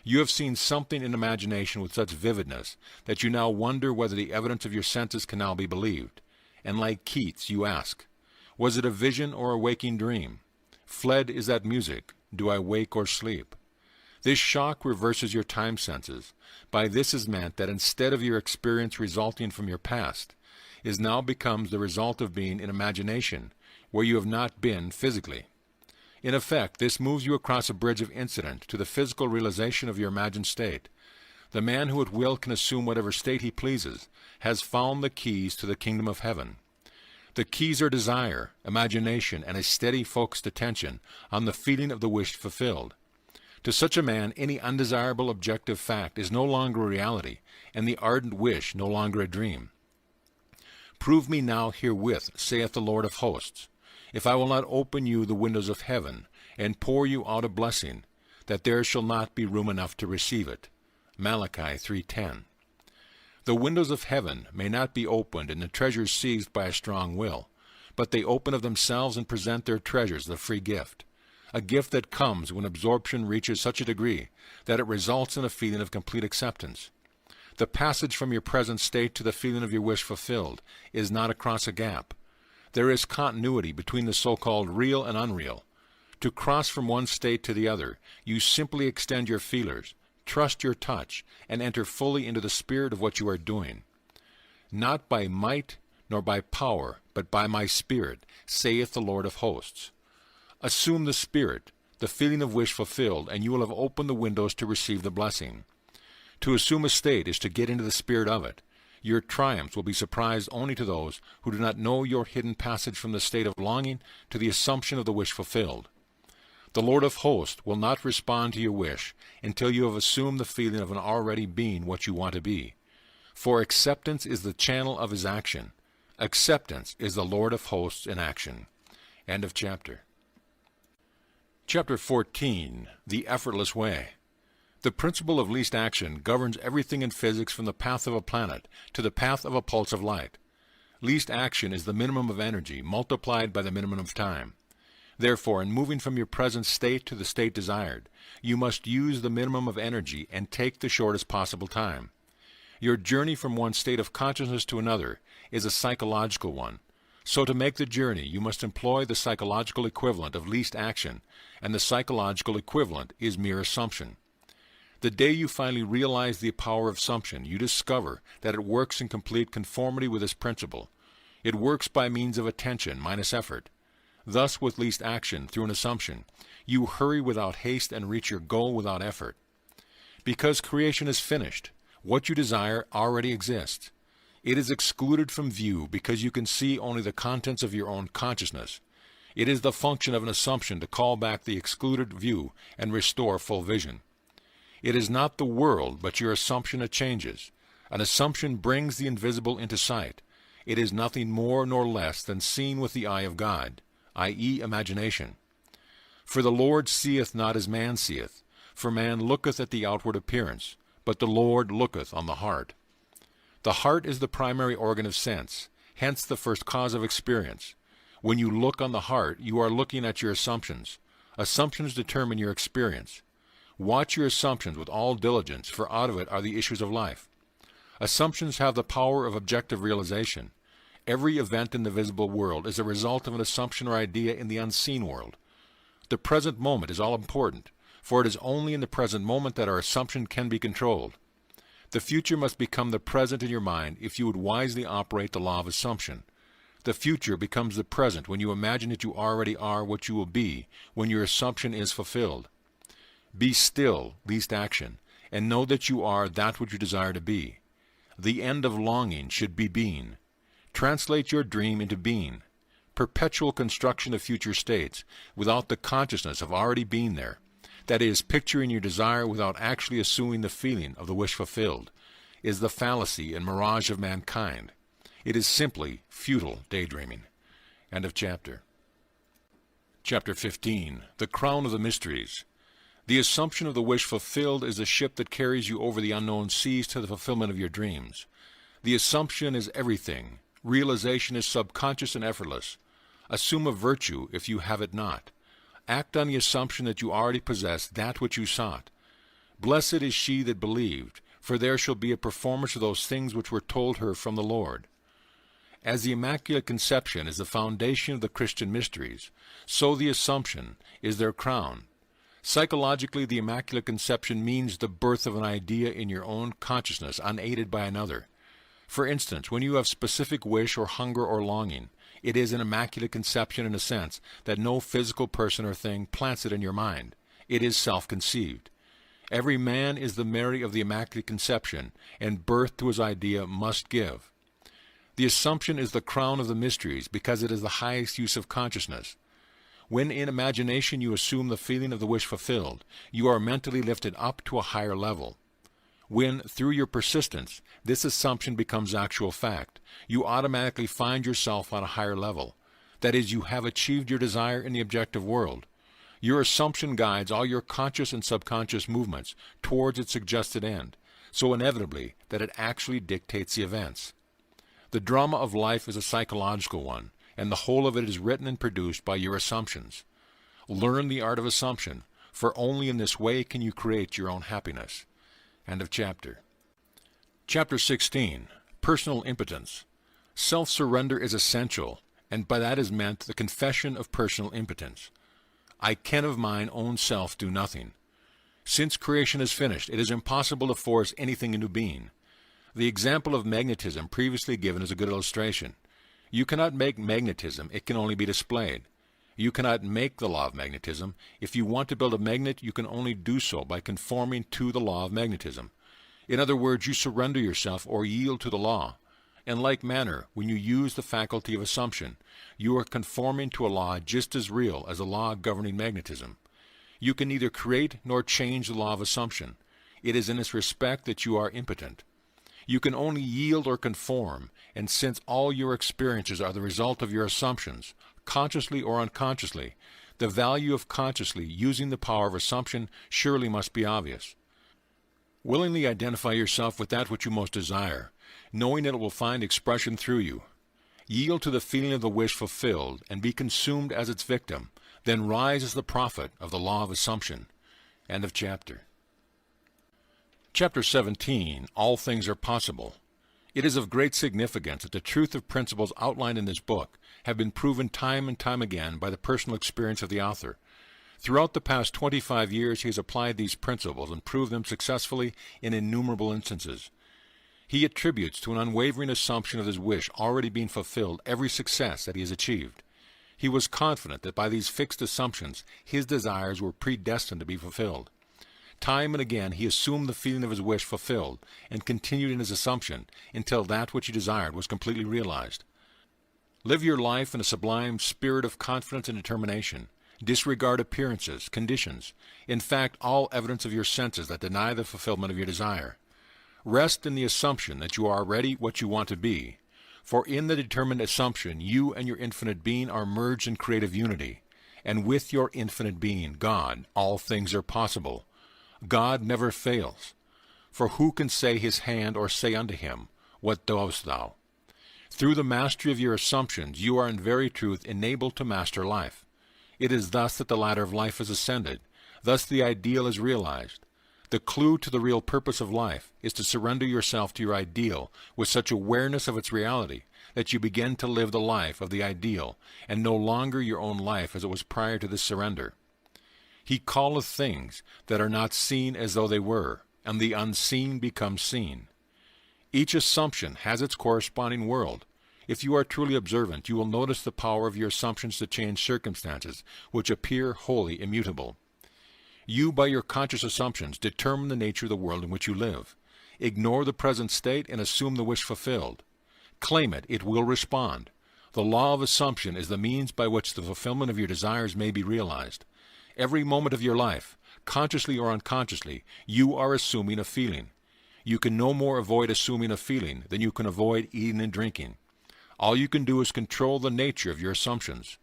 You have seen something in imagination with such vividness that you now wonder whether the evidence of your senses can now be believed. And like Keats, you ask, was it a vision or a waking dream? Fled is that music, do I wake or sleep? This shock reverses your time senses. By this is meant that instead of your experience resulting from your past, is now becomes the result of being in imagination, where you have not been physically. In effect, this moves you across a bridge of incident to the physical realization of your imagined state. The man who at will can assume whatever state he pleases has found the keys to the kingdom of heaven. The keys are desire, imagination, and a steady focused attention on the feeling of the wish fulfilled. To such a man, any undesirable objective fact is no longer a reality, and the ardent wish no longer a dream. Prove me now herewith, saith the Lord of hosts, if I will not open you the windows of heaven, and pour you out a blessing, that there shall not be room enough to receive it. Malachi 3:10. The windows of heaven may not be opened and the treasures seized by a strong will, but they open of themselves and present their treasures, the free gift. A gift that comes when absorption reaches such a degree that it results in a feeling of complete acceptance. The passage from your present state to the feeling of your wish fulfilled is not across a gap. There is continuity between the so-called real and unreal. To cross from one state to the other, you simply extend your feelers, trust your touch, and enter fully into the spirit of what you are doing. Not by might nor by power, but by my Spirit, saith the Lord of hosts. Assume the Spirit, the feeling of wish fulfilled, and you will have opened the windows to receive the blessing. To assume a state is to get into the spirit of it. Your triumphs will be surprised only to those who do not know your hidden passage from the state of longing to the assumption of the wish fulfilled. The Lord of hosts will not respond to your wish until you have assumed the feeling of an already being what you want to be. For acceptance is the channel of his action. Acceptance is the Lord of hosts in action. End of chapter. Chapter 14. The Effortless Way. The principle of least action governs everything in physics from the path of a planet to the path of a pulse of light. Least action is the minimum of energy multiplied by the minimum of time. Therefore, in moving from your present state to the state desired, you must use the minimum of energy and take the shortest possible time. Your journey from one state of consciousness to another is a psychological one. So to make the journey, you must employ the psychological equivalent of least action, and the psychological equivalent is mere assumption. The day you finally realize the power of assumption, you discover that it works in complete conformity with this principle. It works by means of attention minus effort. Thus, with least action, through an assumption, you hurry without haste and reach your goal without effort. Because creation is finished, what you desire already exists. It is excluded from view because you can see only the contents of your own consciousness. It is the function of an assumption to call back the excluded view and restore full vision. It is not the world, but your assumption that changes. An assumption brings the invisible into sight. It is nothing more nor less than seen with the eye of God, i.e., imagination. For the Lord seeth not as man seeth, for man looketh at the outward appearance, but the Lord looketh on the heart. The heart is the primary organ of sense, hence the first cause of experience. When you look on the heart, you are looking at your assumptions. Assumptions determine your experience. Watch your assumptions with all diligence, for out of it are the issues of life. Assumptions have the power of objective realization. Every event in the visible world is a result of an assumption or idea in the unseen world. The present moment is all important, for it is only in the present moment that our assumption can be controlled. The future must become the present in your mind if you would wisely operate the law of assumption. The future becomes the present when you imagine that you already are what you will be when your assumption is fulfilled. Be still, least action, and know that you are that which you desire to be. The end of longing should be being. Translate your dream into being. Perpetual construction of future states without the consciousness of already being there. That is, picturing your desire without actually assuming the feeling of the wish fulfilled, is the fallacy and mirage of mankind. It is simply futile daydreaming. End of chapter. Chapter 15. The Crown of the Mysteries. The assumption of the wish fulfilled is the ship that carries you over the unknown seas to the fulfillment of your dreams. The assumption is everything. Realization is subconscious and effortless. Assume a virtue if you have it not. Act on the assumption that you already possess that which you sought. Blessed is she that believed, for there shall be a performance of those things which were told her from the Lord. As the Immaculate Conception is the foundation of the Christian mysteries, so the Assumption is their crown. Psychologically, the Immaculate Conception means the birth of an idea in your own consciousness, unaided by another. For instance, when you have specific wish or hunger or longing, it is an Immaculate Conception in a sense that no physical person or thing plants it in your mind. It is self-conceived. Every man is the Mary of the Immaculate Conception, and birth to his idea must give. The assumption is the crown of the mysteries because it is the highest use of consciousness. When in imagination you assume the feeling of the wish fulfilled, you are mentally lifted up to a higher level. When, through your persistence, this assumption becomes actual fact, you automatically find yourself on a higher level. That is, you have achieved your desire in the objective world. Your assumption guides all your conscious and subconscious movements towards its suggested end, so inevitably that it actually dictates the events. The drama of life is a psychological one, and the whole of it is written and produced by your assumptions. Learn the art of assumption, for only in this way can you create your own happiness. End of chapter. Chapter 16. Personal Impotence. Self-surrender is essential, and by that is meant the confession of personal impotence. I can of mine own self do nothing. Since creation is finished, it is impossible to force anything into being. The example of magnetism previously given is a good illustration. You cannot make magnetism, it can only be displayed. You cannot make the law of magnetism. If you want to build a magnet, you can only do so by conforming to the law of magnetism. In other words, you surrender yourself or yield to the law. In like manner, when you use the faculty of assumption, you are conforming to a law just as real as the law governing magnetism. You can neither create nor change the law of assumption. It is in this respect that you are impotent. You can only yield or conform, and since all your experiences are the result of your assumptions, consciously or unconsciously, the value of consciously using the power of assumption surely must be obvious. Willingly identify yourself with that which you most desire, knowing that it will find expression through you. Yield to the feeling of the wish fulfilled, and be consumed as its victim, then rise as the prophet of the law of assumption. End of chapter. Chapter 17. All Things Are Possible. It is of great significance that the truth of principles outlined in this book have been proven time and time again by the personal experience of the author. Throughout the past 25 years, he has applied these principles and proved them successfully in innumerable instances. He attributes to an unwavering assumption of his wish already being fulfilled every success that he has achieved. He was confident that by these fixed assumptions, his desires were predestined to be fulfilled. Time and again he assumed the feeling of his wish fulfilled and continued in his assumption until that which he desired was completely realized. Live your life in a sublime spirit of confidence and determination. Disregard appearances, conditions, in fact all evidence of your senses that deny the fulfillment of your desire. Rest in the assumption that you are already what you want to be, for in the determined assumption you and your infinite being are merged in creative unity, and with your infinite being, God, all things are possible. God never fails. For who can say his hand or say unto him, What doest thou? Through the mastery of your assumptions, you are in very truth enabled to master life. It is thus that the ladder of life is ascended. Thus the ideal is realized. The clue to the real purpose of life is to surrender yourself to your ideal with such awareness of its reality that you begin to live the life of the ideal, and no longer your own life as it was prior to this surrender. He calleth things that are not seen as though they were, and the unseen becomes seen. Each assumption has its corresponding world. If you are truly observant, you will notice the power of your assumptions to change circumstances which appear wholly immutable. You, by your conscious assumptions, determine the nature of the world in which you live. Ignore the present state and assume the wish fulfilled. Claim it, it will respond. The law of assumption is the means by which the fulfillment of your desires may be realized. Every moment of your life, consciously or unconsciously, you are assuming a feeling. You can no more avoid assuming a feeling than you can avoid eating and drinking. All you can do is control the nature of your assumptions.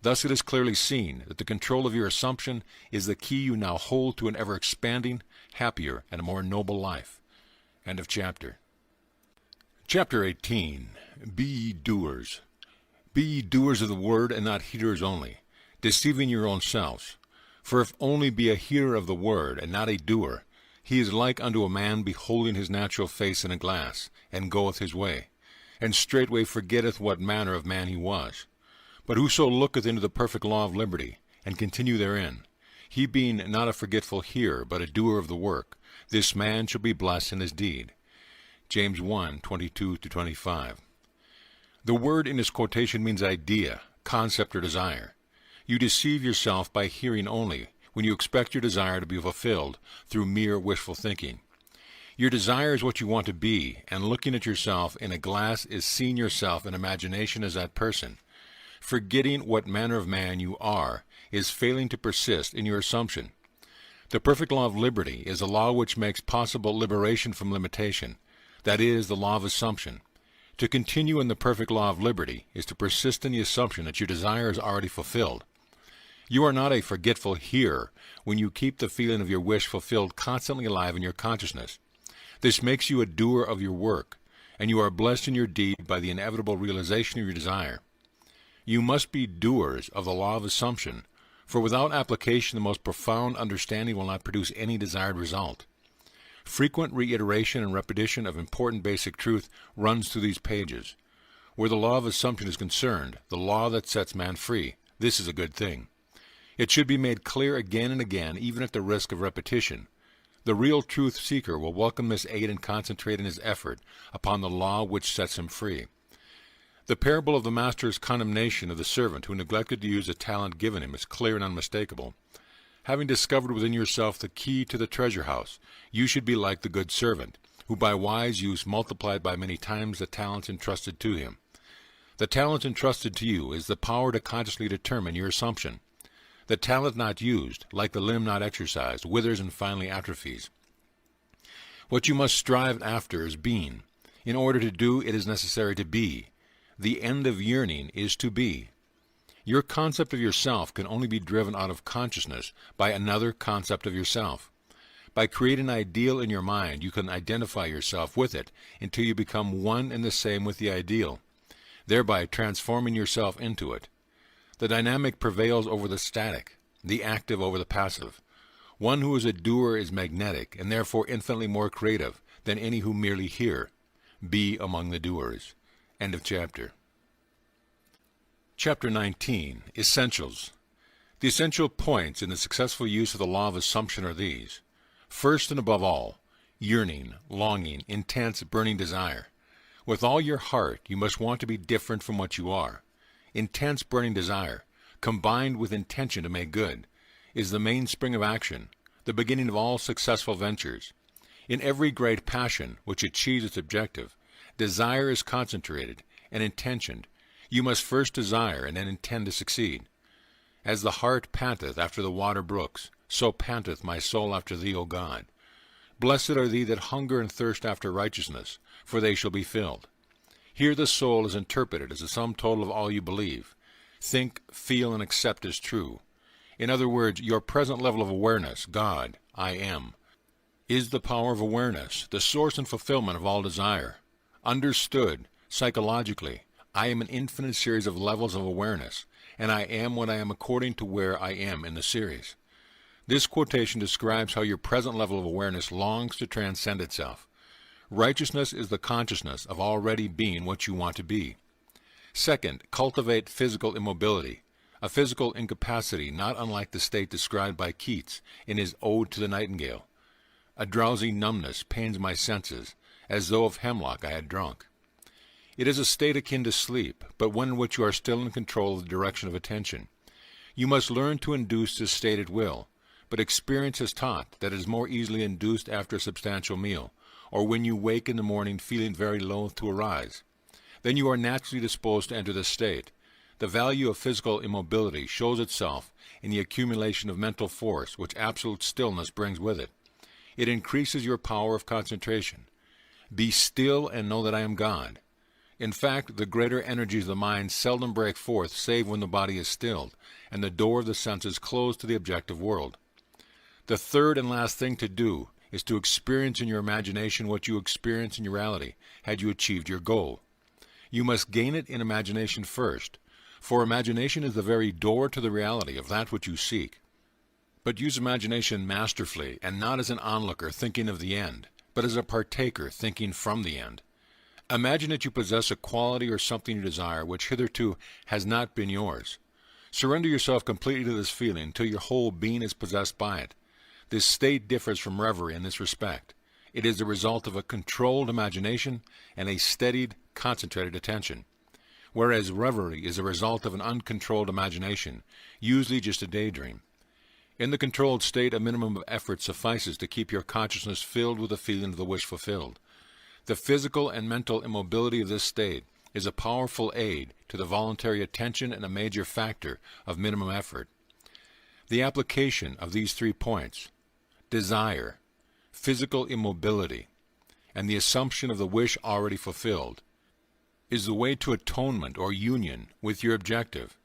Thus it is clearly seen that the control of your assumption is the key you now hold to an ever-expanding, happier, and a more noble life. End of chapter. Chapter 18. Be ye doers. Be ye doers of the word, and not hearers only, deceiving your own selves. For if only be a hearer of the word, and not a doer, he is like unto a man beholding his natural face in a glass, and goeth his way, and straightway forgetteth what manner of man he was. But whoso looketh into the perfect law of liberty, and continue therein, he being not a forgetful hearer, but a doer of the work, this man shall be blessed in his deed. James 1:22-25. The word in this quotation means idea, concept, or desire. You deceive yourself by hearing only, when you expect your desire to be fulfilled through mere wishful thinking. Your desire is what you want to be, and looking at yourself in a glass is seeing yourself in imagination as that person. Forgetting what manner of man you are is failing to persist in your assumption. The perfect law of liberty is a law which makes possible liberation from limitation. That is the law of assumption. To continue in the perfect law of liberty is to persist in the assumption that your desire is already fulfilled. You are not a forgetful hearer when you keep the feeling of your wish fulfilled constantly alive in your consciousness. This makes you a doer of your work, and you are blessed in your deed by the inevitable realization of your desire. You must be doers of the law of assumption, for without application the most profound understanding will not produce any desired result. Frequent reiteration and repetition of important basic truth runs through these pages. Where the law of assumption is concerned, the law that sets man free, this is a good thing. It should be made clear again and again, even at the risk of repetition. The real truth seeker will welcome this aid and concentrate in his effort upon the law which sets him free. The parable of the master's condemnation of the servant who neglected to use the talent given him is clear and unmistakable. Having discovered within yourself the key to the treasure house, you should be like the good servant, who by wise use multiplied by many times the talents entrusted to him. The talent entrusted to you is the power to consciously determine your assumption. The talent not used, like the limb not exercised, withers and finally atrophies. What you must strive after is being. In order to do, it is necessary to be. The end of yearning is to be. Your concept of yourself can only be driven out of consciousness by another concept of yourself. By creating an ideal in your mind, you can identify yourself with it until you become one and the same with the ideal, thereby transforming yourself into it. The dynamic prevails over the static, the active over the passive. One who is a doer is magnetic and therefore infinitely more creative than any who merely hear. Be among the doers. End of chapter. Chapter 19. Essentials. The essential points in the successful use of the law of assumption are these. First and above all, yearning, longing, intense, burning desire. With all your heart, you must want to be different from what you are. Intense burning desire, combined with intention to make good, is the mainspring of action, the beginning of all successful ventures. In every great passion which achieves its objective, desire is concentrated and intentioned. You must first desire and then intend to succeed. As the hart panteth after the water brooks, so panteth my soul after thee, O God. Blessed are they that hunger and thirst after righteousness, for they shall be filled. Here the soul is interpreted as the sum total of all you believe, think, feel, and accept as true. In other words, your present level of awareness, God, I am, is the power of awareness, the source and fulfillment of all desire. Understood, psychologically, I am an infinite series of levels of awareness, and I am what I am according to where I am in the series. This quotation describes how your present level of awareness longs to transcend itself. Righteousness is the consciousness of already being what you want to be. Second, cultivate physical immobility, a physical incapacity not unlike the state described by Keats in his Ode to the Nightingale. A drowsy numbness pains my senses, as though of hemlock I had drunk. It is a state akin to sleep, but one in which you are still in control of the direction of attention. You must learn to induce this state at will, but experience has taught that it is more easily induced after a substantial meal, or when you wake in the morning feeling very loath to arise. Then you are naturally disposed to enter this state. The value of physical immobility shows itself in the accumulation of mental force which absolute stillness brings with it. It increases your power of concentration. Be still and know that I am God. In fact, the greater energies of the mind seldom break forth save when the body is stilled, and the door of the senses closed to the objective world. The third and last thing to do is to experience in your imagination what you experience in your reality, had you achieved your goal. You must gain it in imagination first, for imagination is the very door to the reality of that which you seek. But use imagination masterfully, and not as an onlooker thinking of the end, but as a partaker thinking from the end. Imagine that you possess a quality or something you desire which hitherto has not been yours. Surrender yourself completely to this feeling until your whole being is possessed by it. This state differs from reverie in this respect. It is the result of a controlled imagination and a steadied, concentrated attention, whereas reverie is the result of an uncontrolled imagination, usually just a daydream. In the controlled state, a minimum of effort suffices to keep your consciousness filled with the feeling of the wish fulfilled. The physical and mental immobility of this state is a powerful aid to the voluntary attention and a major factor of minimum effort. The application of these 3 points, desire, physical immobility, and the assumption of the wish already fulfilled, is the way to atonement or union with your objective.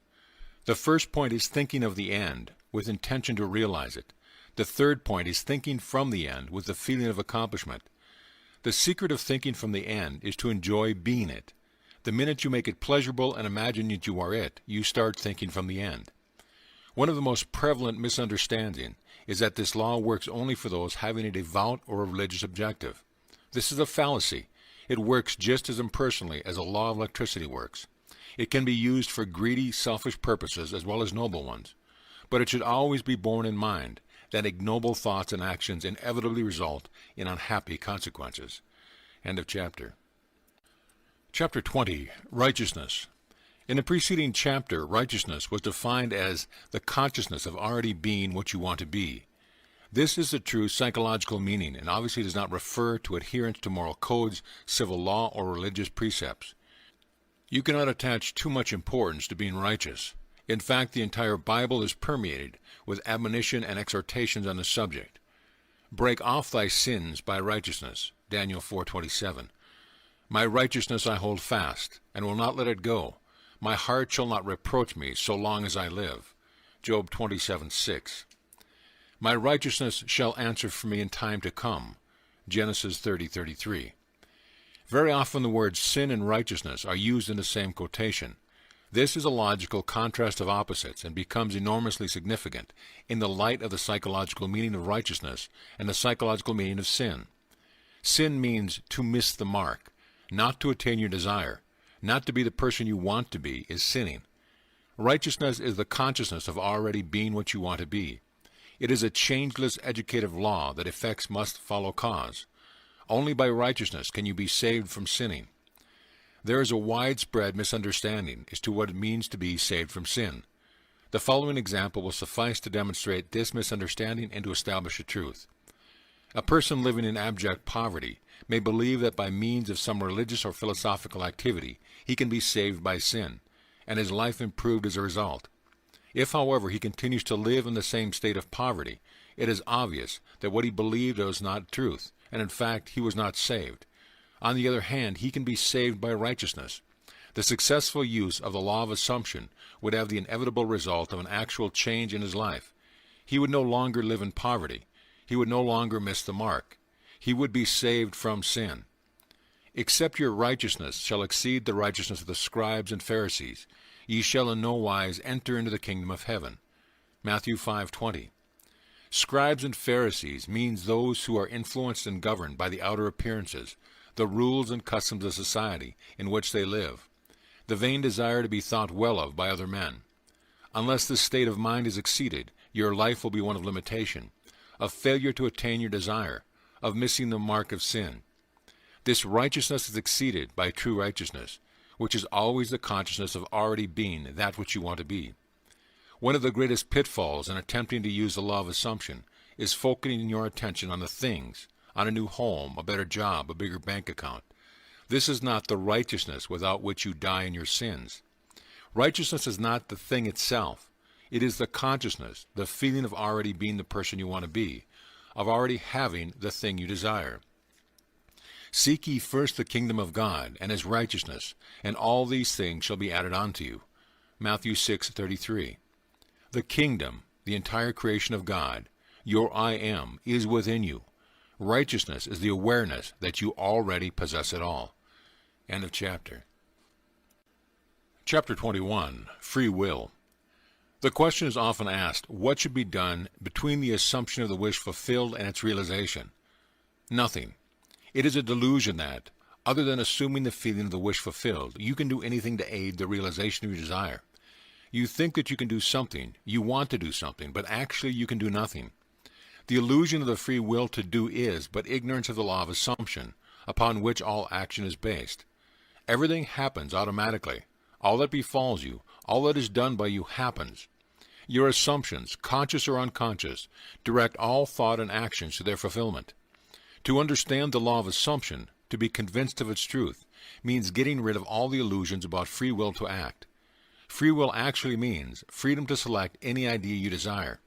The first point is thinking of the end with intention to realize it. The third point is thinking from the end with the feeling of accomplishment. The secret of thinking from the end is to enjoy being it. The minute you make it pleasurable and imagine that you are it, you start thinking from the end. One of the most prevalent misunderstandings is that this law works only for those having a devout or a religious objective. This is a fallacy. It works just as impersonally as a law of electricity works. It can be used for greedy, selfish purposes as well as noble ones. But it should always be borne in mind that ignoble thoughts and actions inevitably result in unhappy consequences. End of chapter. Chapter 20. Righteousness. In the preceding chapter, righteousness was defined as the consciousness of already being what you want to be. This is the true psychological meaning, and obviously does not refer to adherence to moral codes, civil law, or religious precepts. You cannot attach too much importance to being righteous. In fact, the entire Bible is permeated with admonition and exhortations on the subject. Break off thy sins by righteousness, Daniel 4:27. My righteousness I hold fast, and will not let it go. My heart shall not reproach me so long as I live, Job 27:6. My righteousness shall answer for me in time to come, Genesis 30:33. Very often the words sin and righteousness are used in the same quotation. This is a logical contrast of opposites and becomes enormously significant in the light of the psychological meaning of righteousness and the psychological meaning of sin. Sin means to miss the mark, not to attain your desire, not to be the person you want to be is sinning. Righteousness is the consciousness of already being what you want to be. It is a changeless educative law that effects must follow cause. Only by righteousness can you be saved from sinning. There is a widespread misunderstanding as to what it means to be saved from sin. The following example will suffice to demonstrate this misunderstanding and to establish the truth. A person living in abject poverty may believe that by means of some religious or philosophical activity he can be saved by sin, and his life improved as a result. If, however, he continues to live in the same state of poverty, it is obvious that what he believed was not truth, and in fact he was not saved. On the other hand, he can be saved by righteousness. The successful use of the law of assumption would have the inevitable result of an actual change in his life. He would no longer live in poverty. He would no longer miss the mark. He would be saved from sin. Except your righteousness shall exceed the righteousness of the scribes and Pharisees, ye shall in no wise enter into the kingdom of heaven. Matthew 5:20. Scribes and Pharisees means those who are influenced and governed by the outer appearances, the rules and customs of society in which they live, the vain desire to be thought well of by other men. Unless this state of mind is exceeded, your life will be one of limitation, of failure to attain your desire, of missing the mark of sin. This righteousness is exceeded by true righteousness, which is always the consciousness of already being that which you want to be. One of the greatest pitfalls in attempting to use the law of assumption is focusing your attention on the things, on a new home, a better job, a bigger bank account. This is not the righteousness without which you die in your sins. Righteousness is not the thing itself. It is the consciousness, the feeling of already being the person you want to be, of already having the thing you desire. Seek ye first the kingdom of God and his righteousness, and all these things shall be added unto you. Matthew 6:33. The kingdom, the entire creation of God, your I am, is within you. Righteousness is the awareness that you already possess it all. End of chapter. Chapter 21. Free Will. The question is often asked, what should be done between the assumption of the wish fulfilled and its realization? Nothing. It is a delusion that, other than assuming the feeling of the wish fulfilled, you can do anything to aid the realization of your desire. You think that you can do something, you want to do something, but actually you can do nothing. The illusion of the free will to do is but ignorance of the law of assumption, upon which all action is based. Everything happens automatically. All that befalls you, all that is done by you happens. Your assumptions, conscious or unconscious, direct all thought and actions to their fulfillment. To understand the law of assumption, to be convinced of its truth, means getting rid of all the illusions about free will to act. Free will actually means freedom to select any idea you desire.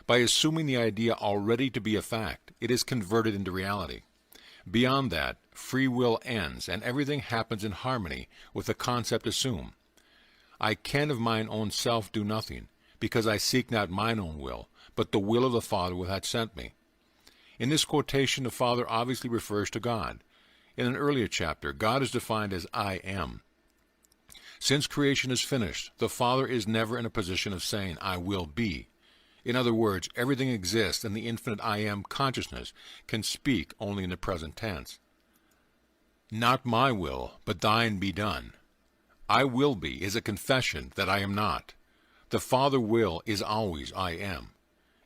By assuming the idea already to be a fact, it is converted into reality. Beyond that, free will ends, and everything happens in harmony with the concept assumed. I can of mine own self do nothing, because I seek not mine own will, but the will of the Father who hath sent me. In this quotation, the Father obviously refers to God. In an earlier chapter, God is defined as I am. Since creation is finished, the Father is never in a position of saying, I will be. In other words, everything exists, and the infinite I am consciousness can speak only in the present tense. Not my will, but thine be done. I will be is a confession that I am not. The Father will is always I am.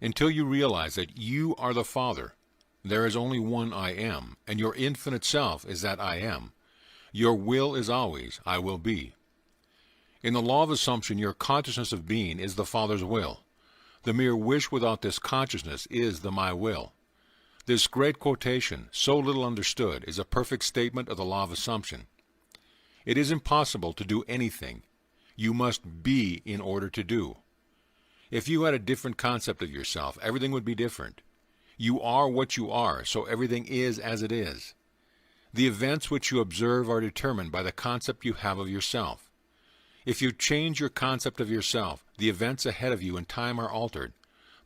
Until you realize that you are the Father, there is only one I am, and your infinite self is that I am. Your will is always I will be. In the law of assumption, your consciousness of being is the Father's will. The mere wish without this consciousness is the my will. This great quotation, so little understood, is a perfect statement of the law of assumption. It is impossible to do anything. You must be in order to do. If you had a different concept of yourself, everything would be different. You are what you are, so everything is as it is. The events which you observe are determined by the concept you have of yourself. If you change your concept of yourself, the events ahead of you in time are altered.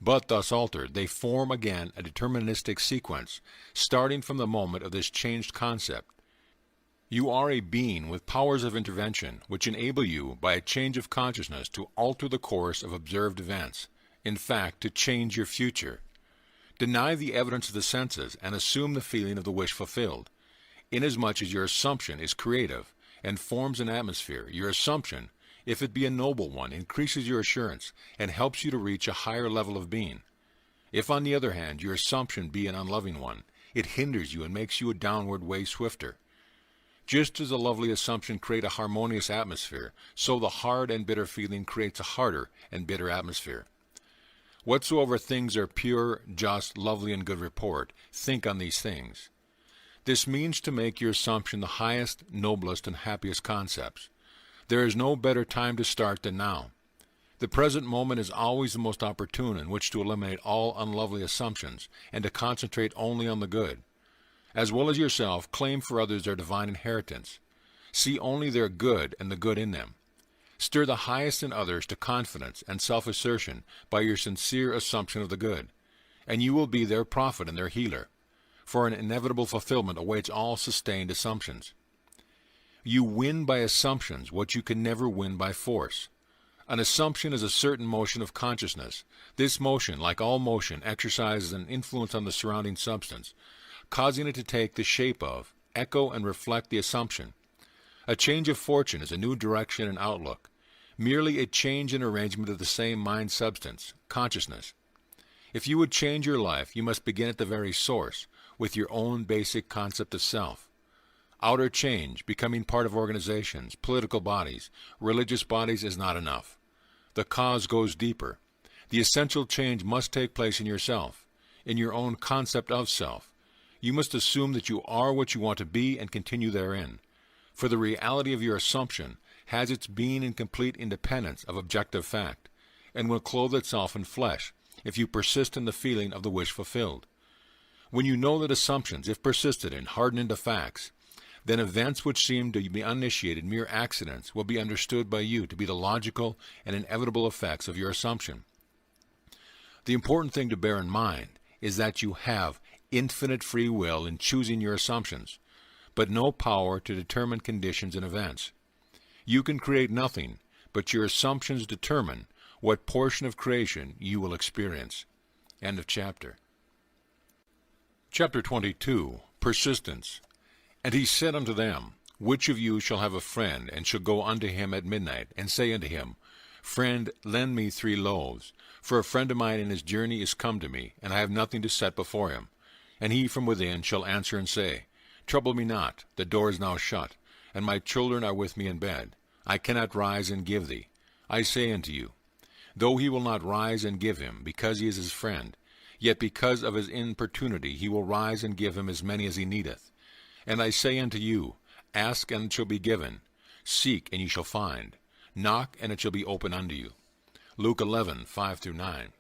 But thus altered, they form again a deterministic sequence, starting from the moment of this changed concept. You are a being with powers of intervention which enable you, by a change of consciousness, to alter the course of observed events, in fact, to change your future. Deny the evidence of the senses and assume the feeling of the wish fulfilled. Inasmuch as your assumption is creative and forms an atmosphere, your assumption, if it be a noble one, increases your assurance and helps you to reach a higher level of being. If, on the other hand, your assumption be an unloving one, it hinders you and makes you a downward way swifter. Just as a lovely assumption creates a harmonious atmosphere, so the hard and bitter feeling creates a harder and bitter atmosphere. Whatsoever things are pure, just, lovely, and good report, think on these things. This means to make your assumption the highest, noblest, and happiest concepts. There is no better time to start than now. The present moment is always the most opportune in which to eliminate all unlovely assumptions and to concentrate only on the good. As well as yourself, claim for others their divine inheritance. See only their good and the good in them. Stir the highest in others to confidence and self-assertion by your sincere assumption of the good, and you will be their prophet and their healer, for an inevitable fulfillment awaits all sustained assumptions. You win by assumptions what you can never win by force. An assumption is a certain motion of consciousness. This motion, like all motion, exercises an influence on the surrounding substance, causing it to take the shape of, echo, and reflect the assumption. A change of fortune is a new direction and outlook, merely a change in arrangement of the same mind substance, consciousness. If you would change your life, you must begin at the very source, with your own basic concept of self. Outer change, becoming part of organizations, political bodies, religious bodies, is not enough. The cause goes deeper. The essential change must take place in yourself, in your own concept of self. You must assume that you are what you want to be and continue therein. For the reality of your assumption has its being in complete independence of objective fact, and will clothe itself in flesh if you persist in the feeling of the wish fulfilled. When you know that assumptions, if persisted in, harden into facts, then events which seem to be uninitiated mere accidents will be understood by you to be the logical and inevitable effects of your assumption. The important thing to bear in mind is that you have infinite free will in choosing your assumptions, but no power to determine conditions and events. You can create nothing, but your assumptions determine what portion of creation you will experience. End of chapter. Chapter 22. Persistence. And he said unto them, Which of you shall have a friend, and shall go unto him at midnight, and say unto him, Friend, lend me 3 loaves, for a friend of mine in his journey is come to me, and I have nothing to set before him. And he from within shall answer and say, Trouble me not, the door is now shut, and my children are with me in bed. I cannot rise and give thee. I say unto you, Though he will not rise and give him, because he is his friend, yet because of his importunity he will rise and give him as many as he needeth. And I say unto you, Ask, and it shall be given. Seek, and ye shall find. Knock, and it shall be opened unto you. Luke 11:5-9.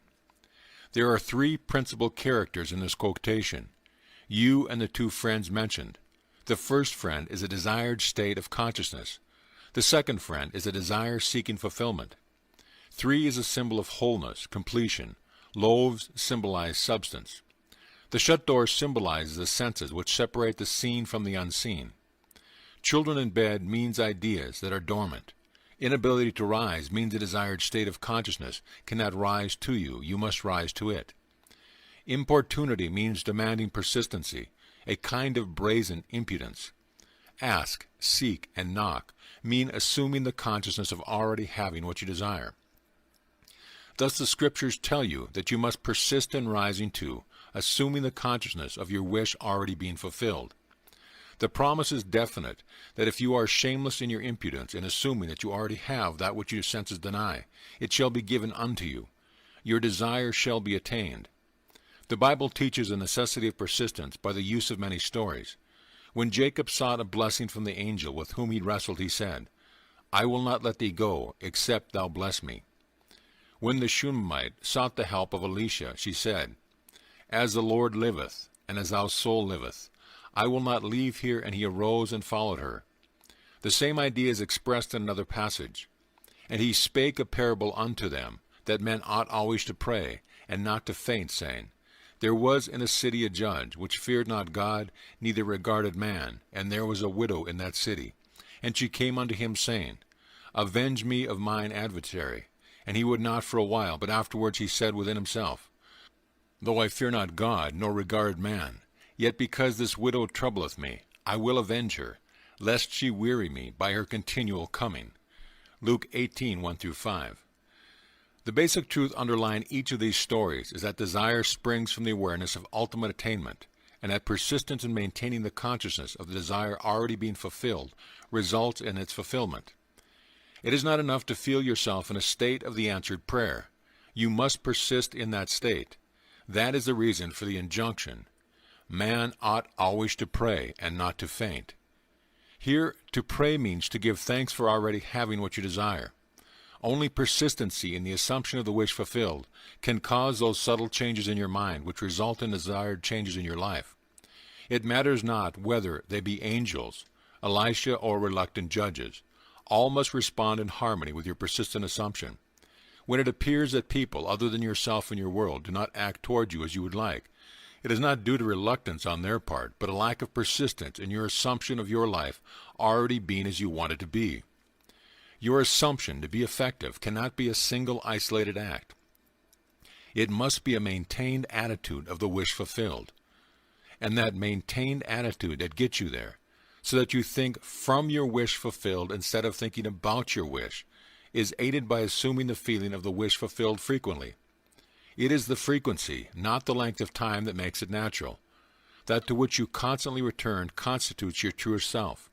There are three principal characters in this quotation: you and the two friends mentioned. The first friend is a desired state of consciousness. The second friend is a desire seeking fulfillment. 3 is a symbol of wholeness, completion. Loaves symbolize substance. The shut door symbolizes the senses which separate the seen from the unseen. Children in bed means ideas that are dormant. Inability to rise means a desired state of consciousness cannot rise to you, you must rise to it. Importunity means demanding persistency, a kind of brazen impudence. Ask, seek, and knock mean assuming the consciousness of already having what you desire. Thus the Scriptures tell you that you must persist in rising to, assuming the consciousness of your wish already being fulfilled. The promise is definite that if you are shameless in your impudence in assuming that you already have that which your senses deny, it shall be given unto you. Your desire shall be attained. The Bible teaches the necessity of persistence by the use of many stories. When Jacob sought a blessing from the angel with whom he wrestled, he said, I will not let thee go, except thou bless me. When the Shunammite sought the help of Elisha, she said, As the Lord liveth, and as thy soul liveth, I will not leave here, and he arose and followed her. The same idea is expressed in another passage. And he spake a parable unto them, that men ought always to pray, and not to faint, saying, There was in a city a judge, which feared not God, neither regarded man, and there was a widow in that city. And she came unto him, saying, Avenge me of mine adversary. And he would not for a while, but afterwards he said within himself, Though I fear not God, nor regard man, yet because this widow troubleth me, I will avenge her, lest she weary me by her continual coming. Luke 18:1-5. The basic truth underlying each of these stories is that desire springs from the awareness of ultimate attainment, and that persistence in maintaining the consciousness of the desire already being fulfilled results in its fulfillment. It is not enough to feel yourself in a state of the answered prayer. You must persist in that state. That is the reason for the injunction, Man ought always to pray and not to faint. Here, to pray means to give thanks for already having what you desire. Only persistency in the assumption of the wish fulfilled can cause those subtle changes in your mind which result in desired changes in your life. It matters not whether they be angels, Elisha, or reluctant judges. All must respond in harmony with your persistent assumption. When it appears that people other than yourself and your world do not act toward you as you would like, it is not due to reluctance on their part, but a lack of persistence in your assumption of your life already being as you want it to be. Your assumption, to be effective, cannot be a single isolated act. It must be a maintained attitude of the wish fulfilled. And that maintained attitude that gets you there, so that you think from your wish fulfilled instead of thinking about your wish, is aided by assuming the feeling of the wish fulfilled frequently. It is the frequency, not the length of time, that makes it natural. That to which you constantly return constitutes your truest self.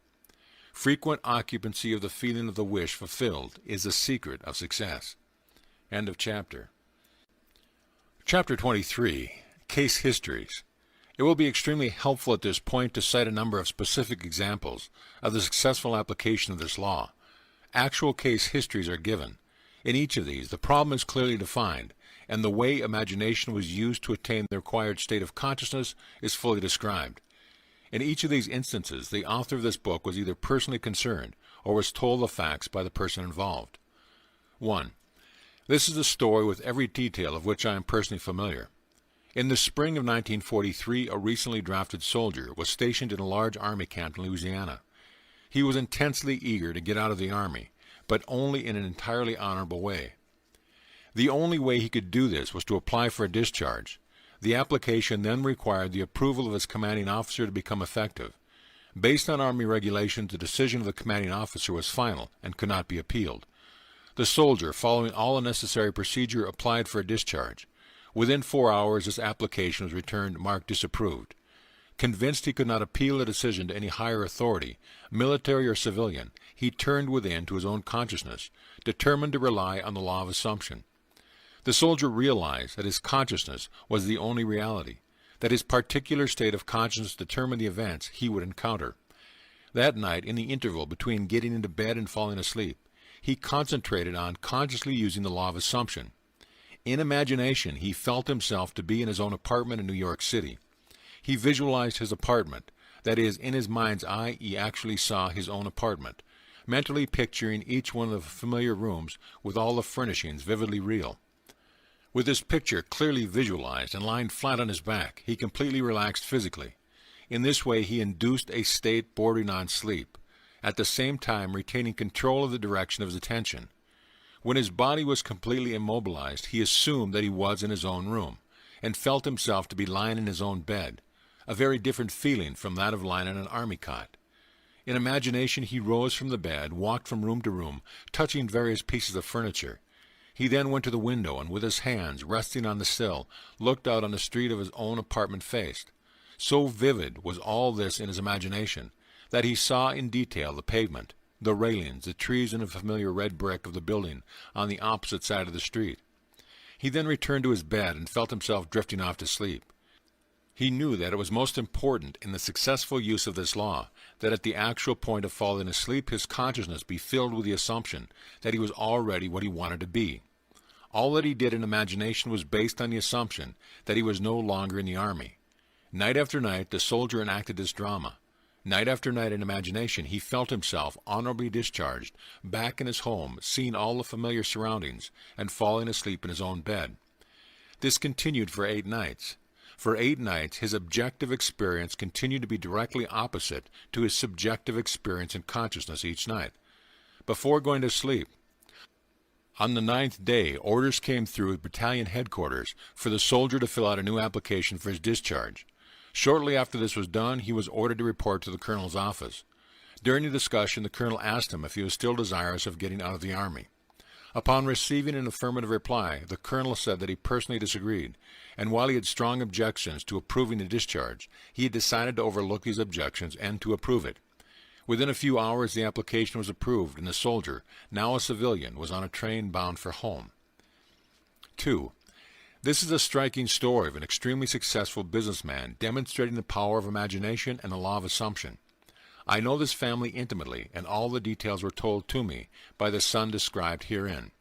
Frequent occupancy of the feeling of the wish fulfilled is the secret of success. End of chapter. Chapter 23, Case Histories. It will be extremely helpful at this point to cite a number of specific examples of the successful application of this law. Actual case histories are given. In each of these, the problem is clearly defined, and the way imagination was used to attain the required state of consciousness is fully described. In each of these instances, the author of this book was either personally concerned or was told the facts by the person involved. 1. This is a story with every detail of which I am personally familiar. In the spring of 1943, a recently drafted soldier was stationed in a large army camp in Louisiana. He was intensely eager to get out of the army, but only in an entirely honorable way. The only way he could do this was to apply for a discharge. The application then required the approval of his commanding officer to become effective. Based on Army regulations, the decision of the commanding officer was final and could not be appealed. The soldier, following all the necessary procedure, applied for a discharge. Within 4 hours, his application was returned marked disapproved. Convinced he could not appeal the decision to any higher authority, military or civilian, he turned within to his own consciousness, determined to rely on the law of assumption. The soldier realized that his consciousness was the only reality, that his particular state of consciousness determined the events he would encounter. That night, in the interval between getting into bed and falling asleep, he concentrated on consciously using the law of assumption. In imagination, he felt himself to be in his own apartment in New York City. He visualized his apartment. That is, in his mind's eye, he actually saw his own apartment, mentally picturing each one of the familiar rooms with all the furnishings vividly real. With this picture clearly visualized and lying flat on his back, he completely relaxed physically. In this way, he induced a state bordering on sleep, at the same time retaining control of the direction of his attention. When his body was completely immobilized, he assumed that he was in his own room, and felt himself to be lying in his own bed, a very different feeling from that of lying in an army cot. In imagination, he rose from the bed, walked from room to room, touching various pieces of furniture. He then went to the window, and with his hands resting on the sill, looked out on the street of his own apartment faced. So vivid was all this in his imagination, that he saw in detail the pavement, the railings, the trees, and the familiar red brick of the building on the opposite side of the street. He then returned to his bed and felt himself drifting off to sleep. He knew that it was most important in the successful use of this law that at the actual point of falling asleep his consciousness be filled with the assumption that he was already what he wanted to be. All that he did in imagination was based on the assumption that he was no longer in the army. Night after night the soldier enacted this drama. Night after night in imagination he felt himself honorably discharged, back in his home, seeing all the familiar surroundings, and falling asleep in his own bed. This continued for 8 nights. For 8 nights his objective experience continued to be directly opposite to his subjective experience in consciousness each night. Before going to sleep, on the 9th day, orders came through at battalion headquarters for the soldier to fill out a new application for his discharge. Shortly after this was done, he was ordered to report to the colonel's office. During the discussion, the colonel asked him if he was still desirous of getting out of the army. Upon receiving an affirmative reply, the colonel said that he personally disagreed, and while he had strong objections to approving the discharge, he had decided to overlook these objections and to approve it. Within a few hours, the application was approved, and the soldier, now a civilian, was on a train bound for home. 2. This is a striking story of an extremely successful businessman demonstrating the power of imagination and the law of assumption. I know this family intimately, and all the details were told to me by the son described herein.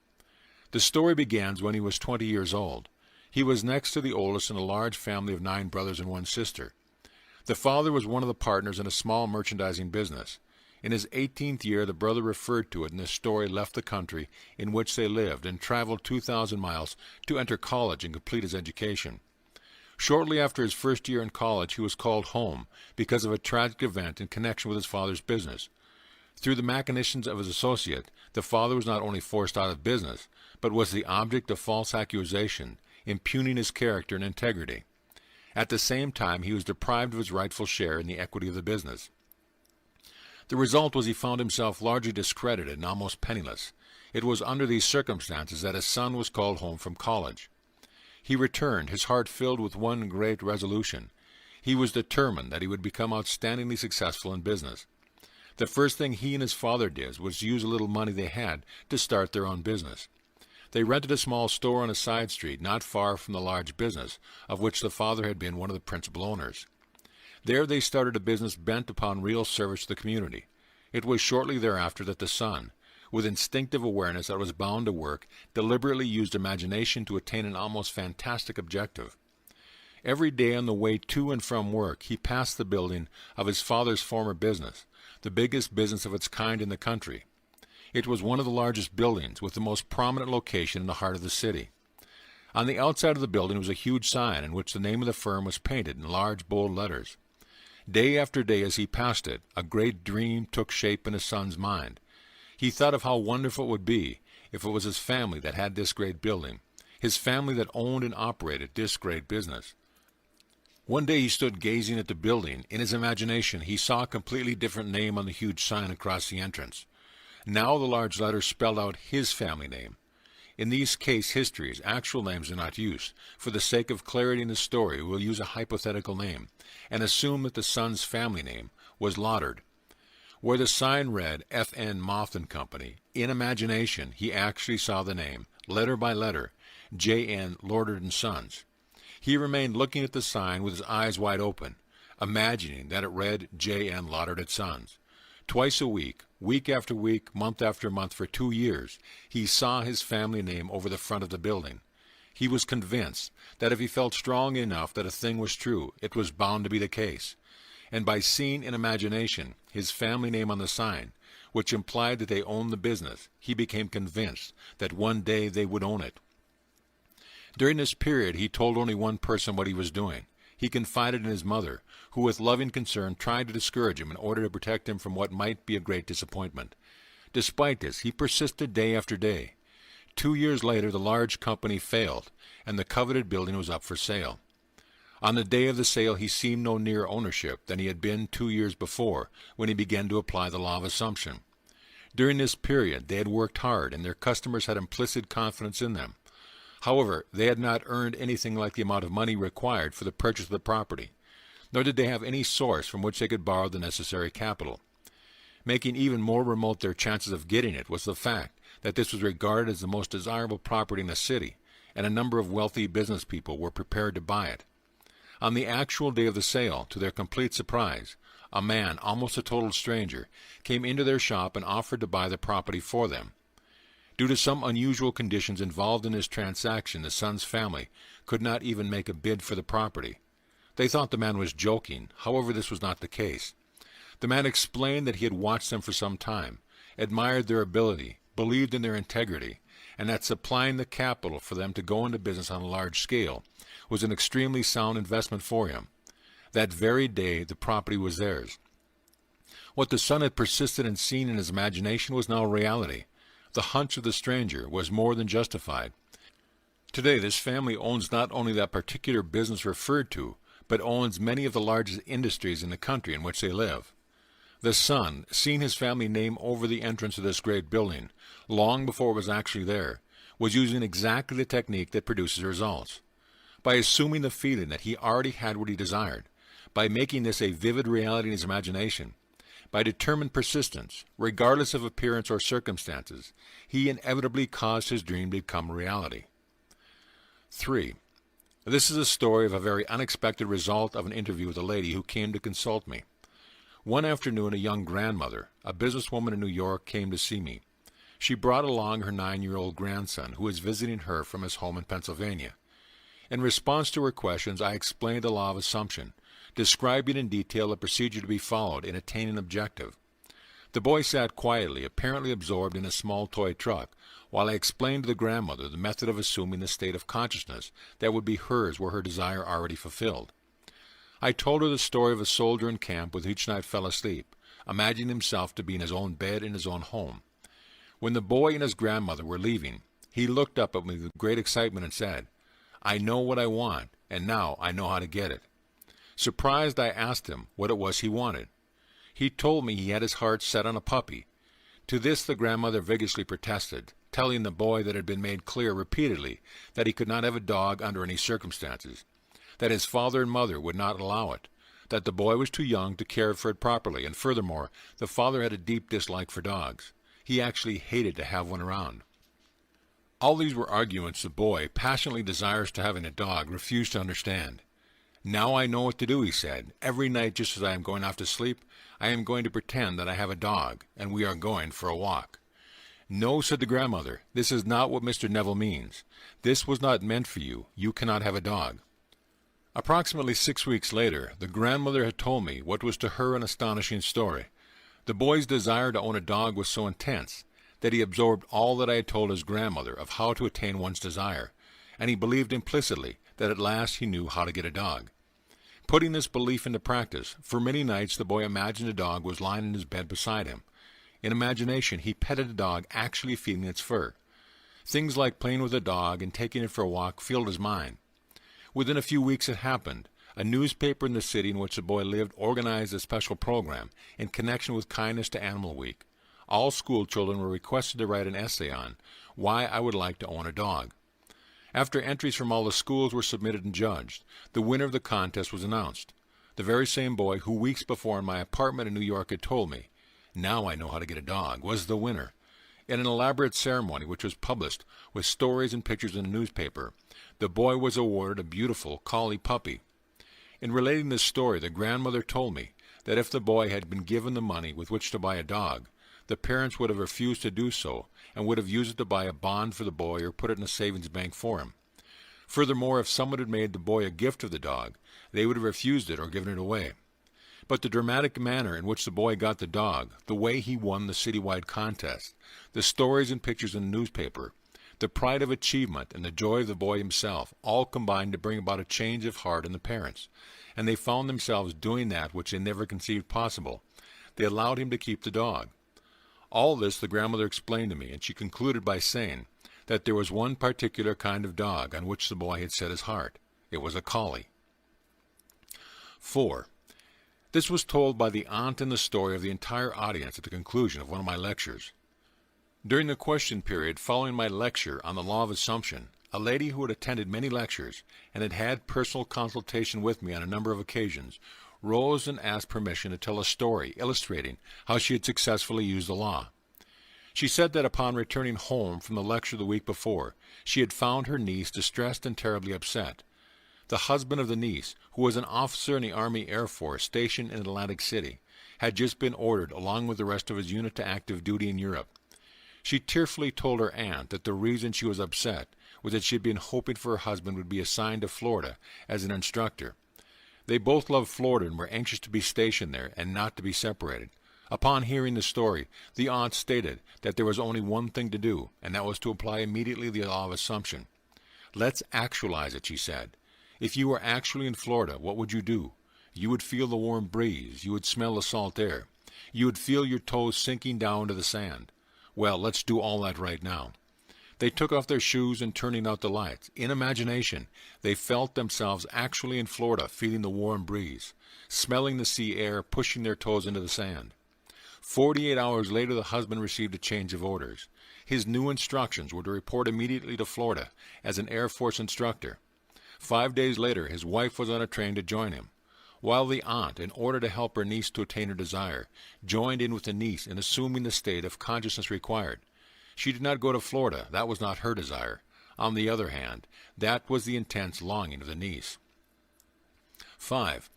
The story begins when he was 20 years old. He was next to the oldest in a large family of 9 brothers and 1 sister. The father was one of the partners in a small merchandising business. In his 18th year, the brother referred to it in this story left the country in which they lived and traveled 2,000 miles to enter college and complete his education. Shortly after his first year in college, he was called home because of a tragic event in connection with his father's business. Through the machinations of his associate, the father was not only forced out of business, but was the object of false accusation, impugning his character and integrity. At the same time, he was deprived of his rightful share in the equity of the business. The result was he found himself largely discredited and almost penniless. It was under these circumstances that his son was called home from college. He returned, his heart filled with one great resolution. He was determined that he would become outstandingly successful in business. The first thing he and his father did was use a little money they had to start their own business. They rented a small store on a side street not far from the large business, of which the father had been one of the principal owners. There they started a business bent upon real service to the community. It was shortly thereafter that the son, with instinctive awareness that it was bound to work, deliberately used imagination to attain an almost fantastic objective. Every day on the way to and from work, he passed the building of his father's former business, the biggest business of its kind in the country. It was one of the largest buildings, with the most prominent location in the heart of the city. On the outside of the building was a huge sign in which the name of the firm was painted in large, bold letters. Day after day as he passed it, a great dream took shape in his son's mind. He thought of how wonderful it would be if it was his family that had this great building, his family that owned and operated this great business. One day he stood gazing at the building. In his imagination, he saw a completely different name on the huge sign across the entrance. Now the large letters spelled out his family name. In these case histories, actual names are not used. For the sake of clarity in the story, we'll use a hypothetical name, and assume that the son's family name was Loddard. Where the sign read F.N. Moth & Company, in imagination he actually saw the name, letter by letter, J.N. Lordard & Sons. He remained looking at the sign with his eyes wide open, imagining that it read J.N. Lordard & Sons. Twice a week, week after week, month after month for 2 years, he saw his family name over the front of the building. He was convinced that if he felt strong enough that a thing was true, it was bound to be the case. And by seeing in imagination his family name on the sign, which implied that they owned the business, he became convinced that one day they would own it. During this period, he told only one person what he was doing. He confided in his mother, who with loving concern tried to discourage him in order to protect him from what might be a great disappointment. Despite this, he persisted day after day. 2 years later, the large company failed, and the coveted building was up for sale. On the day of the sale, he seemed no nearer ownership than he had been 2 years before, when he began to apply the law of assumption. During this period, they had worked hard, and their customers had implicit confidence in them. However, they had not earned anything like the amount of money required for the purchase of the property, nor did they have any source from which they could borrow the necessary capital. Making even more remote their chances of getting it was the fact that this was regarded as the most desirable property in the city, and a number of wealthy business people were prepared to buy it. On the actual day of the sale, to their complete surprise, a man, almost a total stranger, came into their shop and offered to buy the property for them. Due to some unusual conditions involved in this transaction, the Sons family could not even make a bid for the property. They thought the man was joking. However, this was not the case. The man explained that he had watched them for some time, admired their ability, believed in their integrity, and that supplying the capital for them to go into business on a large scale was an extremely sound investment for him. That very day, the property was theirs. What the son had persisted in seeing in his imagination was now a reality. The hunch of the stranger was more than justified. Today, this family owns not only that particular business referred to, but owns many of the largest industries in the country in which they live. The son, seeing his family name over the entrance of this great building, long before it was actually there, was using exactly the technique that produces results. By assuming the feeling that he already had what he desired, by making this a vivid reality in his imagination, by determined persistence, regardless of appearance or circumstances, he inevitably caused his dream to become a reality. 3. This is a story of a very unexpected result of an interview with a lady who came to consult me. One afternoon, a young grandmother, a businesswoman in New York, came to see me. She brought along her 9-year-old grandson, who was visiting her from his home in Pennsylvania. In response to her questions, I explained the law of assumption, describing in detail the procedure to be followed in attaining an objective. The boy sat quietly, apparently absorbed in a small toy truck, while I explained to the grandmother the method of assuming the state of consciousness that would be hers were her desire already fulfilled. I told her the story of a soldier in camp who each night fell asleep, imagining himself to be in his own bed in his own home. When the boy and his grandmother were leaving, he looked up at me with great excitement and said, "I know what I want, and now I know how to get it." Surprised, I asked him what it was he wanted. He told me he had his heart set on a puppy. To this the grandmother vigorously protested, telling the boy that it had been made clear repeatedly that he could not have a dog under any circumstances, that his father and mother would not allow it, that the boy was too young to care for it properly, and furthermore, the father had a deep dislike for dogs. He actually hated to have one around. All these were arguments the boy, passionately desirous to having a dog, refused to understand. "Now I know what to do," he said. "Every night, just as I am going off to sleep, I am going to pretend that I have a dog, and we are going for a walk." "No," said the grandmother, "this is not what Mr. Neville means. This was not meant for you. You cannot have a dog." Approximately 6 weeks later, the grandmother had told me what was to her an astonishing story. The boy's desire to own a dog was so intense that he absorbed all that I had told his grandmother of how to attain one's desire, and he believed implicitly that at last he knew how to get a dog. Putting this belief into practice, for many nights the boy imagined a dog was lying in his bed beside him. In imagination, he petted the dog, actually feeling its fur. Things like playing with a dog and taking it for a walk filled his mind. Within a few weeks it happened. A newspaper in the city in which the boy lived organized a special program in connection with Kindness to Animal Week. All school children were requested to write an essay on why I would like to own a dog. After entries from all the schools were submitted and judged, the winner of the contest was announced. The very same boy who weeks before in my apartment in New York had told me, "Now I know how to get a dog," was the winner. In an elaborate ceremony which was published with stories and pictures in a newspaper, the boy was awarded a beautiful collie puppy. In relating this story, the grandmother told me that if the boy had been given the money with which to buy a dog, the parents would have refused to do so and would have used it to buy a bond for the boy or put it in a savings bank for him. Furthermore, if someone had made the boy a gift of the dog, they would have refused it or given it away. But the dramatic manner in which the boy got the dog, the way he won the citywide contest, the stories and pictures in the newspaper, the pride of achievement and the joy of the boy himself all combined to bring about a change of heart in the parents, and they found themselves doing that which they never conceived possible. They allowed him to keep the dog. All this the grandmother explained to me, and she concluded by saying that there was one particular kind of dog on which the boy had set his heart. It was a collie. 4. This was told by the aunt in the story of the entire audience at the conclusion of one of my lectures. During the question period following my lecture on the law of assumption, a lady who had attended many lectures and had had personal consultation with me on a number of occasions rose and asked permission to tell a story illustrating how she had successfully used the law. She said that upon returning home from the lecture the week before, she had found her niece distressed and terribly upset. The husband of the niece, who was an officer in the Army Air Force stationed in Atlantic City, had just been ordered along with the rest of his unit to active duty in Europe. She tearfully told her aunt that the reason she was upset was that she had been hoping for her husband would be assigned to Florida as an instructor. They both loved Florida and were anxious to be stationed there and not to be separated. Upon hearing the story, the aunt stated that there was only one thing to do, and that was to apply immediately the law of assumption. "Let's actualize it," she said. "If you were actually in Florida, what would you do? You would feel the warm breeze. You would smell the salt air. You would feel your toes sinking down to the sand. Well, let's do all that right now." They took off their shoes and turning out the lights. In imagination, they felt themselves actually in Florida, feeling the warm breeze, smelling the sea air, pushing their toes into the sand. 48 hours later, the husband received a change of orders. His new instructions were to report immediately to Florida as an Air Force instructor. 5 days later, his wife was on a train to join him, while the aunt, in order to help her niece to attain her desire, joined in with the niece in assuming the state of consciousness required. She did not go to Florida. That was not her desire. On the other hand, that was the intense longing of the niece. 5.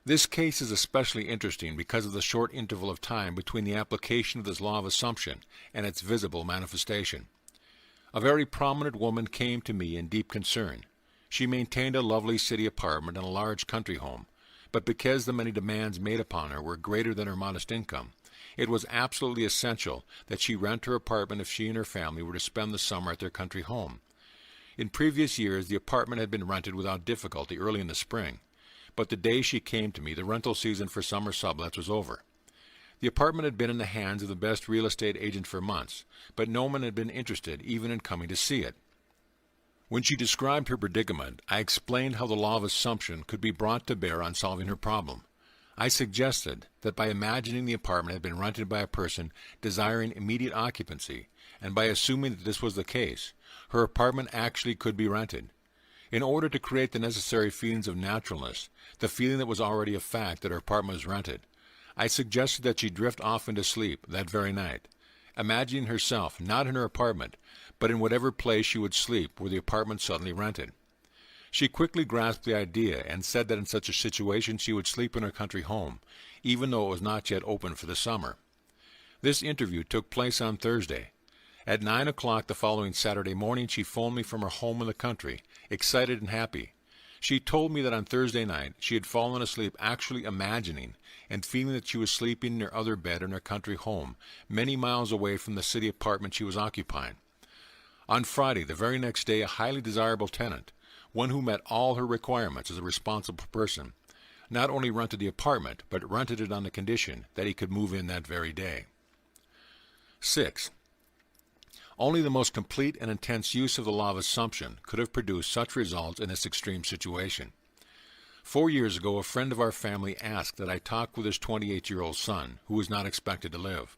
This case is especially interesting because of the short interval of time between the application of this law of assumption and its visible manifestation. A very prominent woman came to me in deep concern. She maintained a lovely city apartment and a large country home, but because the many demands made upon her were greater than her modest income, it was absolutely essential that she rent her apartment if she and her family were to spend the summer at their country home. In previous years, the apartment had been rented without difficulty early in the spring, but the day she came to me, the rental season for summer sublets was over. The apartment had been in the hands of the best real estate agent for months, but no one had been interested even in coming to see it. When she described her predicament, I explained how the law of assumption could be brought to bear on solving her problem. I suggested that by imagining the apartment had been rented by a person desiring immediate occupancy, and by assuming that this was the case, her apartment actually could be rented. In order to create the necessary feelings of naturalness, the feeling that was already a fact that her apartment was rented, I suggested that she drift off into sleep that very night, imagining herself not in her apartment, but in whatever place she would sleep were the apartment suddenly rented. She quickly grasped the idea and said that in such a situation she would sleep in her country home, even though it was not yet open for the summer. This interview took place on Thursday. At 9 o'clock the following Saturday morning she phoned me from her home in the country, excited and happy. She told me that on Thursday night she had fallen asleep actually imagining and feeling that she was sleeping in her other bed in her country home, many miles away from the city apartment she was occupying. On Friday, the very next day, a highly desirable tenant, one who met all her requirements as a responsible person, not only rented the apartment, but rented it on the condition that he could move in that very day. 6. Only the most complete and intense use of the law of assumption could have produced such results in this extreme situation. 4 years ago, a friend of our family asked that I talk with his 28-year-old son, who was not expected to live.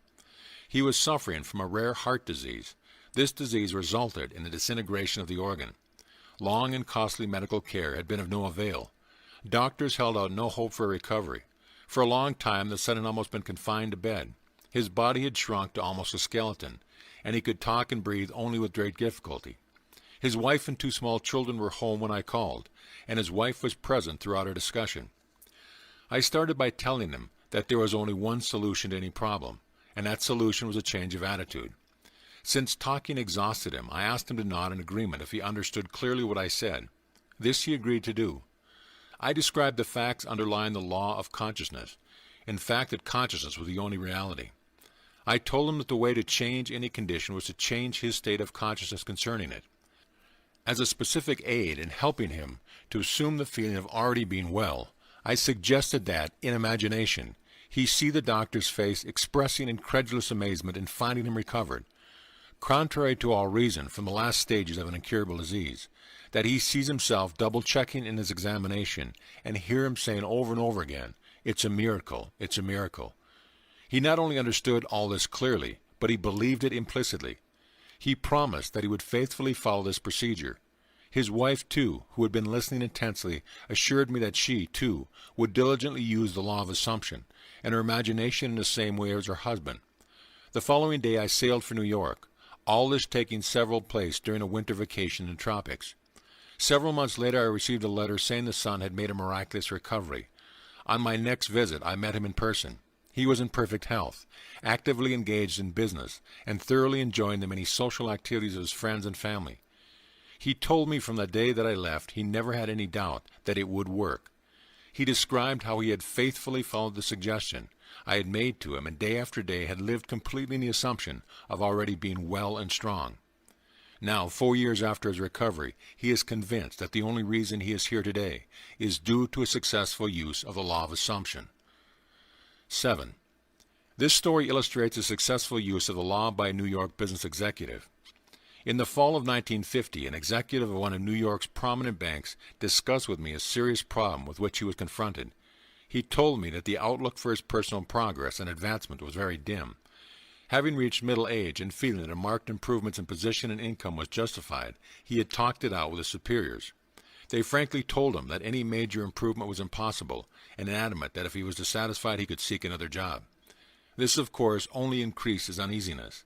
He was suffering from a rare heart disease. This disease resulted in the disintegration of the organ. Long and costly medical care had been of no avail. Doctors held out no hope for recovery. For a long time the son had almost been confined to bed. His body had shrunk to almost a skeleton, and he could talk and breathe only with great difficulty. His wife and 2 small children were home when I called, and his wife was present throughout our discussion. I started by telling him that there was only one solution to any problem, and that solution was a change of attitude. Since talking exhausted him, I asked him to nod in agreement if he understood clearly what I said. This he agreed to do. I described the facts underlying the law of consciousness, in fact that consciousness was the only reality. I told him that the way to change any condition was to change his state of consciousness concerning it. As a specific aid in helping him to assume the feeling of already being well, I suggested that, in imagination, he see the doctor's face expressing incredulous amazement in finding him recovered, contrary to all reason from the last stages of an incurable disease, that he sees himself double-checking in his examination and hear him saying over and over again, "It's a miracle, it's a miracle." He not only understood all this clearly, but he believed it implicitly. He promised that he would faithfully follow this procedure. His wife, too, who had been listening intensely, assured me that she, too, would diligently use the law of assumption, and her imagination in the same way as her husband. The following day I sailed for New York, all this taking several place during a winter vacation in the tropics. Several months later I received a letter saying the son had made a miraculous recovery. On my next visit I met him in person. He was in perfect health, actively engaged in business, and thoroughly enjoying the many social activities of his friends and family. He told me from the day that I left he never had any doubt that it would work. He described how he had faithfully followed the suggestion I had made to him and day after day had lived completely in the assumption of already being well and strong. Now, 4 years after his recovery, he is convinced that the only reason he is here today is due to a successful use of the law of assumption. 7. This story illustrates a successful use of the law by a New York business executive. In the fall of 1950, an executive of one of New York's prominent banks discussed with me a serious problem with which he was confronted. He told me that the outlook for his personal progress and advancement was very dim. Having reached middle age and feeling that a marked improvement in position and income was justified, he had talked it out with his superiors. They frankly told him that any major improvement was impossible, and adamant that if he was dissatisfied he could seek another job. This, of course, only increased his uneasiness.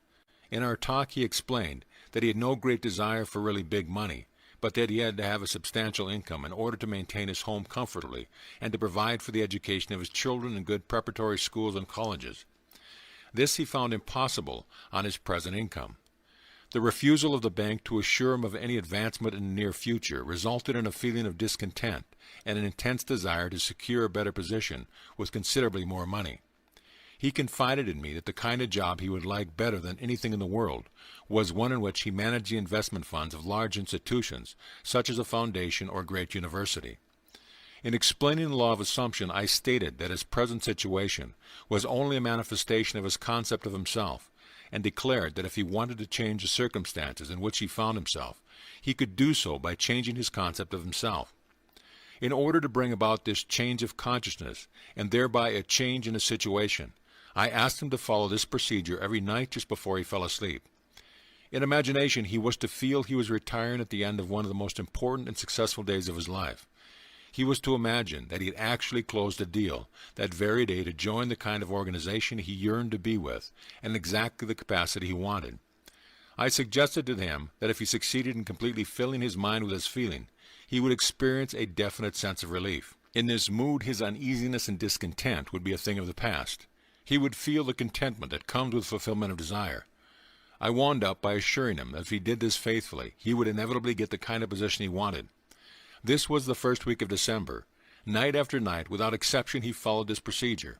In our talk he explained that he had no great desire for really big money, but that he had to have a substantial income in order to maintain his home comfortably and to provide for the education of his children in good preparatory schools and colleges. This he found impossible on his present income. The refusal of the bank to assure him of any advancement in the near future resulted in a feeling of discontent and an intense desire to secure a better position with considerably more money. He confided in me that the kind of job he would like better than anything in the world was one in which he managed the investment funds of large institutions, such as a foundation or great university. In explaining the law of assumption, I stated that his present situation was only a manifestation of his concept of himself, and declared that if he wanted to change the circumstances in which he found himself, he could do so by changing his concept of himself. In order to bring about this change of consciousness, and thereby a change in his situation, I asked him to follow this procedure every night just before he fell asleep. In imagination, he was to feel he was retiring at the end of one of the most important and successful days of his life. He was to imagine that he had actually closed a deal that very day to join the kind of organization he yearned to be with, and exactly the capacity he wanted. I suggested to him that if he succeeded in completely filling his mind with this feeling, he would experience a definite sense of relief. In this mood, his uneasiness and discontent would be a thing of the past. He would feel the contentment that comes with fulfillment of desire. I wound up by assuring him that if he did this faithfully, he would inevitably get the kind of position he wanted. This was the first week of December. Night after night, without exception, he followed this procedure.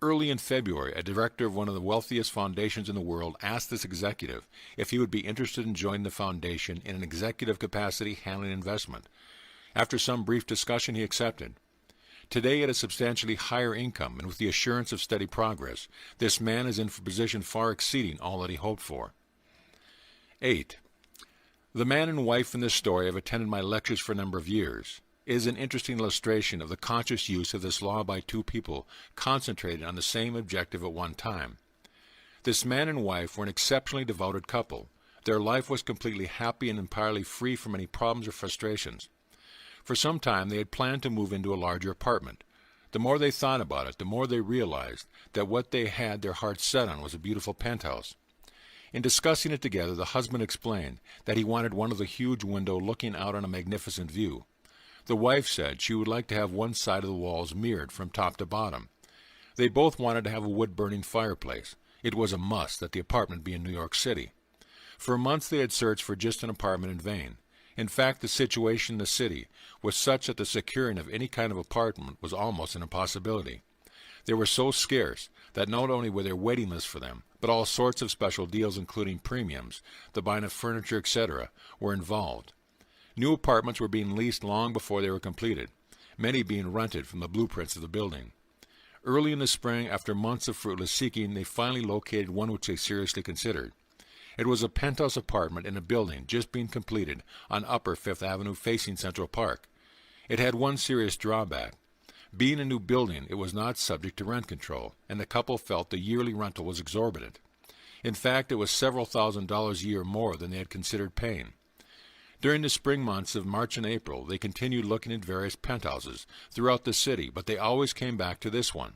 Early in February, a director of one of the wealthiest foundations in the world asked this executive if he would be interested in joining the foundation in an executive capacity handling investment. After some brief discussion, he accepted. Today, at a substantially higher income and with the assurance of steady progress, this man is in a position far exceeding all that he hoped for. 8. The man and wife in this story have attended my lectures for a number of years. It is an interesting illustration of the conscious use of this law by two people concentrated on the same objective at one time. This man and wife were an exceptionally devoted couple. Their life was completely happy and entirely free from any problems or frustrations. For some time they had planned to move into a larger apartment. The more they thought about it, the more they realized that what they had their hearts set on was a beautiful penthouse. In discussing it together, the husband explained that he wanted one of the huge windows looking out on a magnificent view. The wife said she would like to have one side of the walls mirrored from top to bottom. They both wanted to have a wood-burning fireplace. It was a must that the apartment be in New York City. For months they had searched for just an apartment in vain. In fact, the situation in the city was such that the securing of any kind of apartment was almost an impossibility. They were so scarce that not only were there waiting lists for them, but all sorts of special deals including premiums, the buying of furniture, etc., were involved. New apartments were being leased long before they were completed, many being rented from the blueprints of the building. Early in the spring, after months of fruitless seeking, they finally located one which they seriously considered. It was a penthouse apartment in a building just being completed on Upper Fifth Avenue facing Central Park. It had one serious drawback. Being a new building, it was not subject to rent control, and the couple felt the yearly rental was exorbitant. In fact, it was several $1,000s a year more than they had considered paying. During the spring months of March and April, they continued looking at various penthouses throughout the city, but they always came back to this one.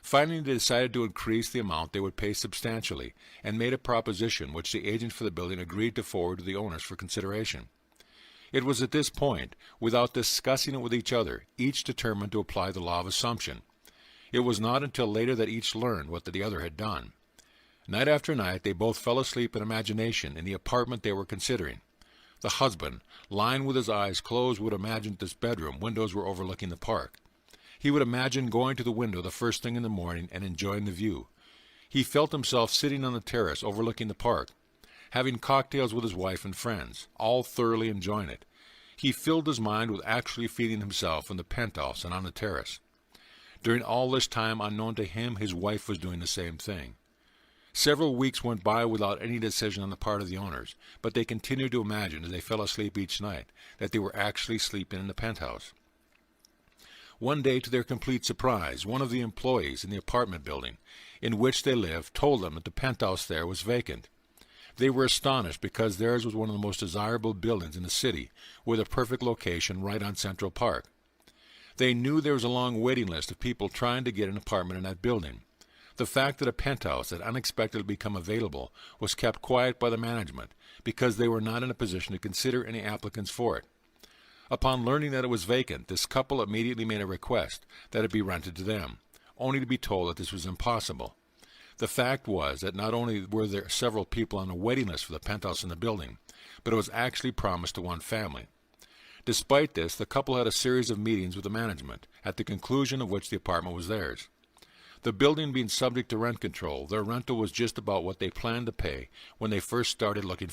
Finally, they decided to increase the amount they would pay substantially and made a proposition which the agent for the building agreed to forward to the owners for consideration. It was at this point, without discussing it with each other, each determined to apply the law of assumption. It was not until later that each learned what the other had done. Night after night, they both fell asleep in imagination in the apartment they were considering. The husband, lying with his eyes closed, would imagine this bedroom windows were overlooking the park. He would imagine going to the window the first thing in the morning and enjoying the view. He felt himself sitting on the terrace overlooking the park, having cocktails with his wife and friends, all thoroughly enjoying it. He filled his mind with actually feeling himself in the penthouse and on the terrace. During all this time, unknown to him, his wife was doing the same thing. Several weeks went by without any decision on the part of the owners, but they continued to imagine as they fell asleep each night that they were actually sleeping in the penthouse. One day, to their complete surprise, one of the employees in the apartment building in which they lived told them that the penthouse there was vacant. They were astonished because theirs was one of the most desirable buildings in the city, with a perfect location right on Central Park. They knew there was a long waiting list of people trying to get an apartment in that building. The fact that a penthouse had unexpectedly become available was kept quiet by the management because they were not in a position to consider any applicants for it. Upon learning that it was vacant, this couple immediately made a request that it be rented to them, only to be told that this was impossible. The fact was that not only were there several people on a waiting list for the penthouse in the building, but it was actually promised to one family. Despite this, the couple had a series of meetings with the management, at the conclusion of which the apartment was theirs. The building being subject to rent control, their rental was just about what they planned to pay when they first started looking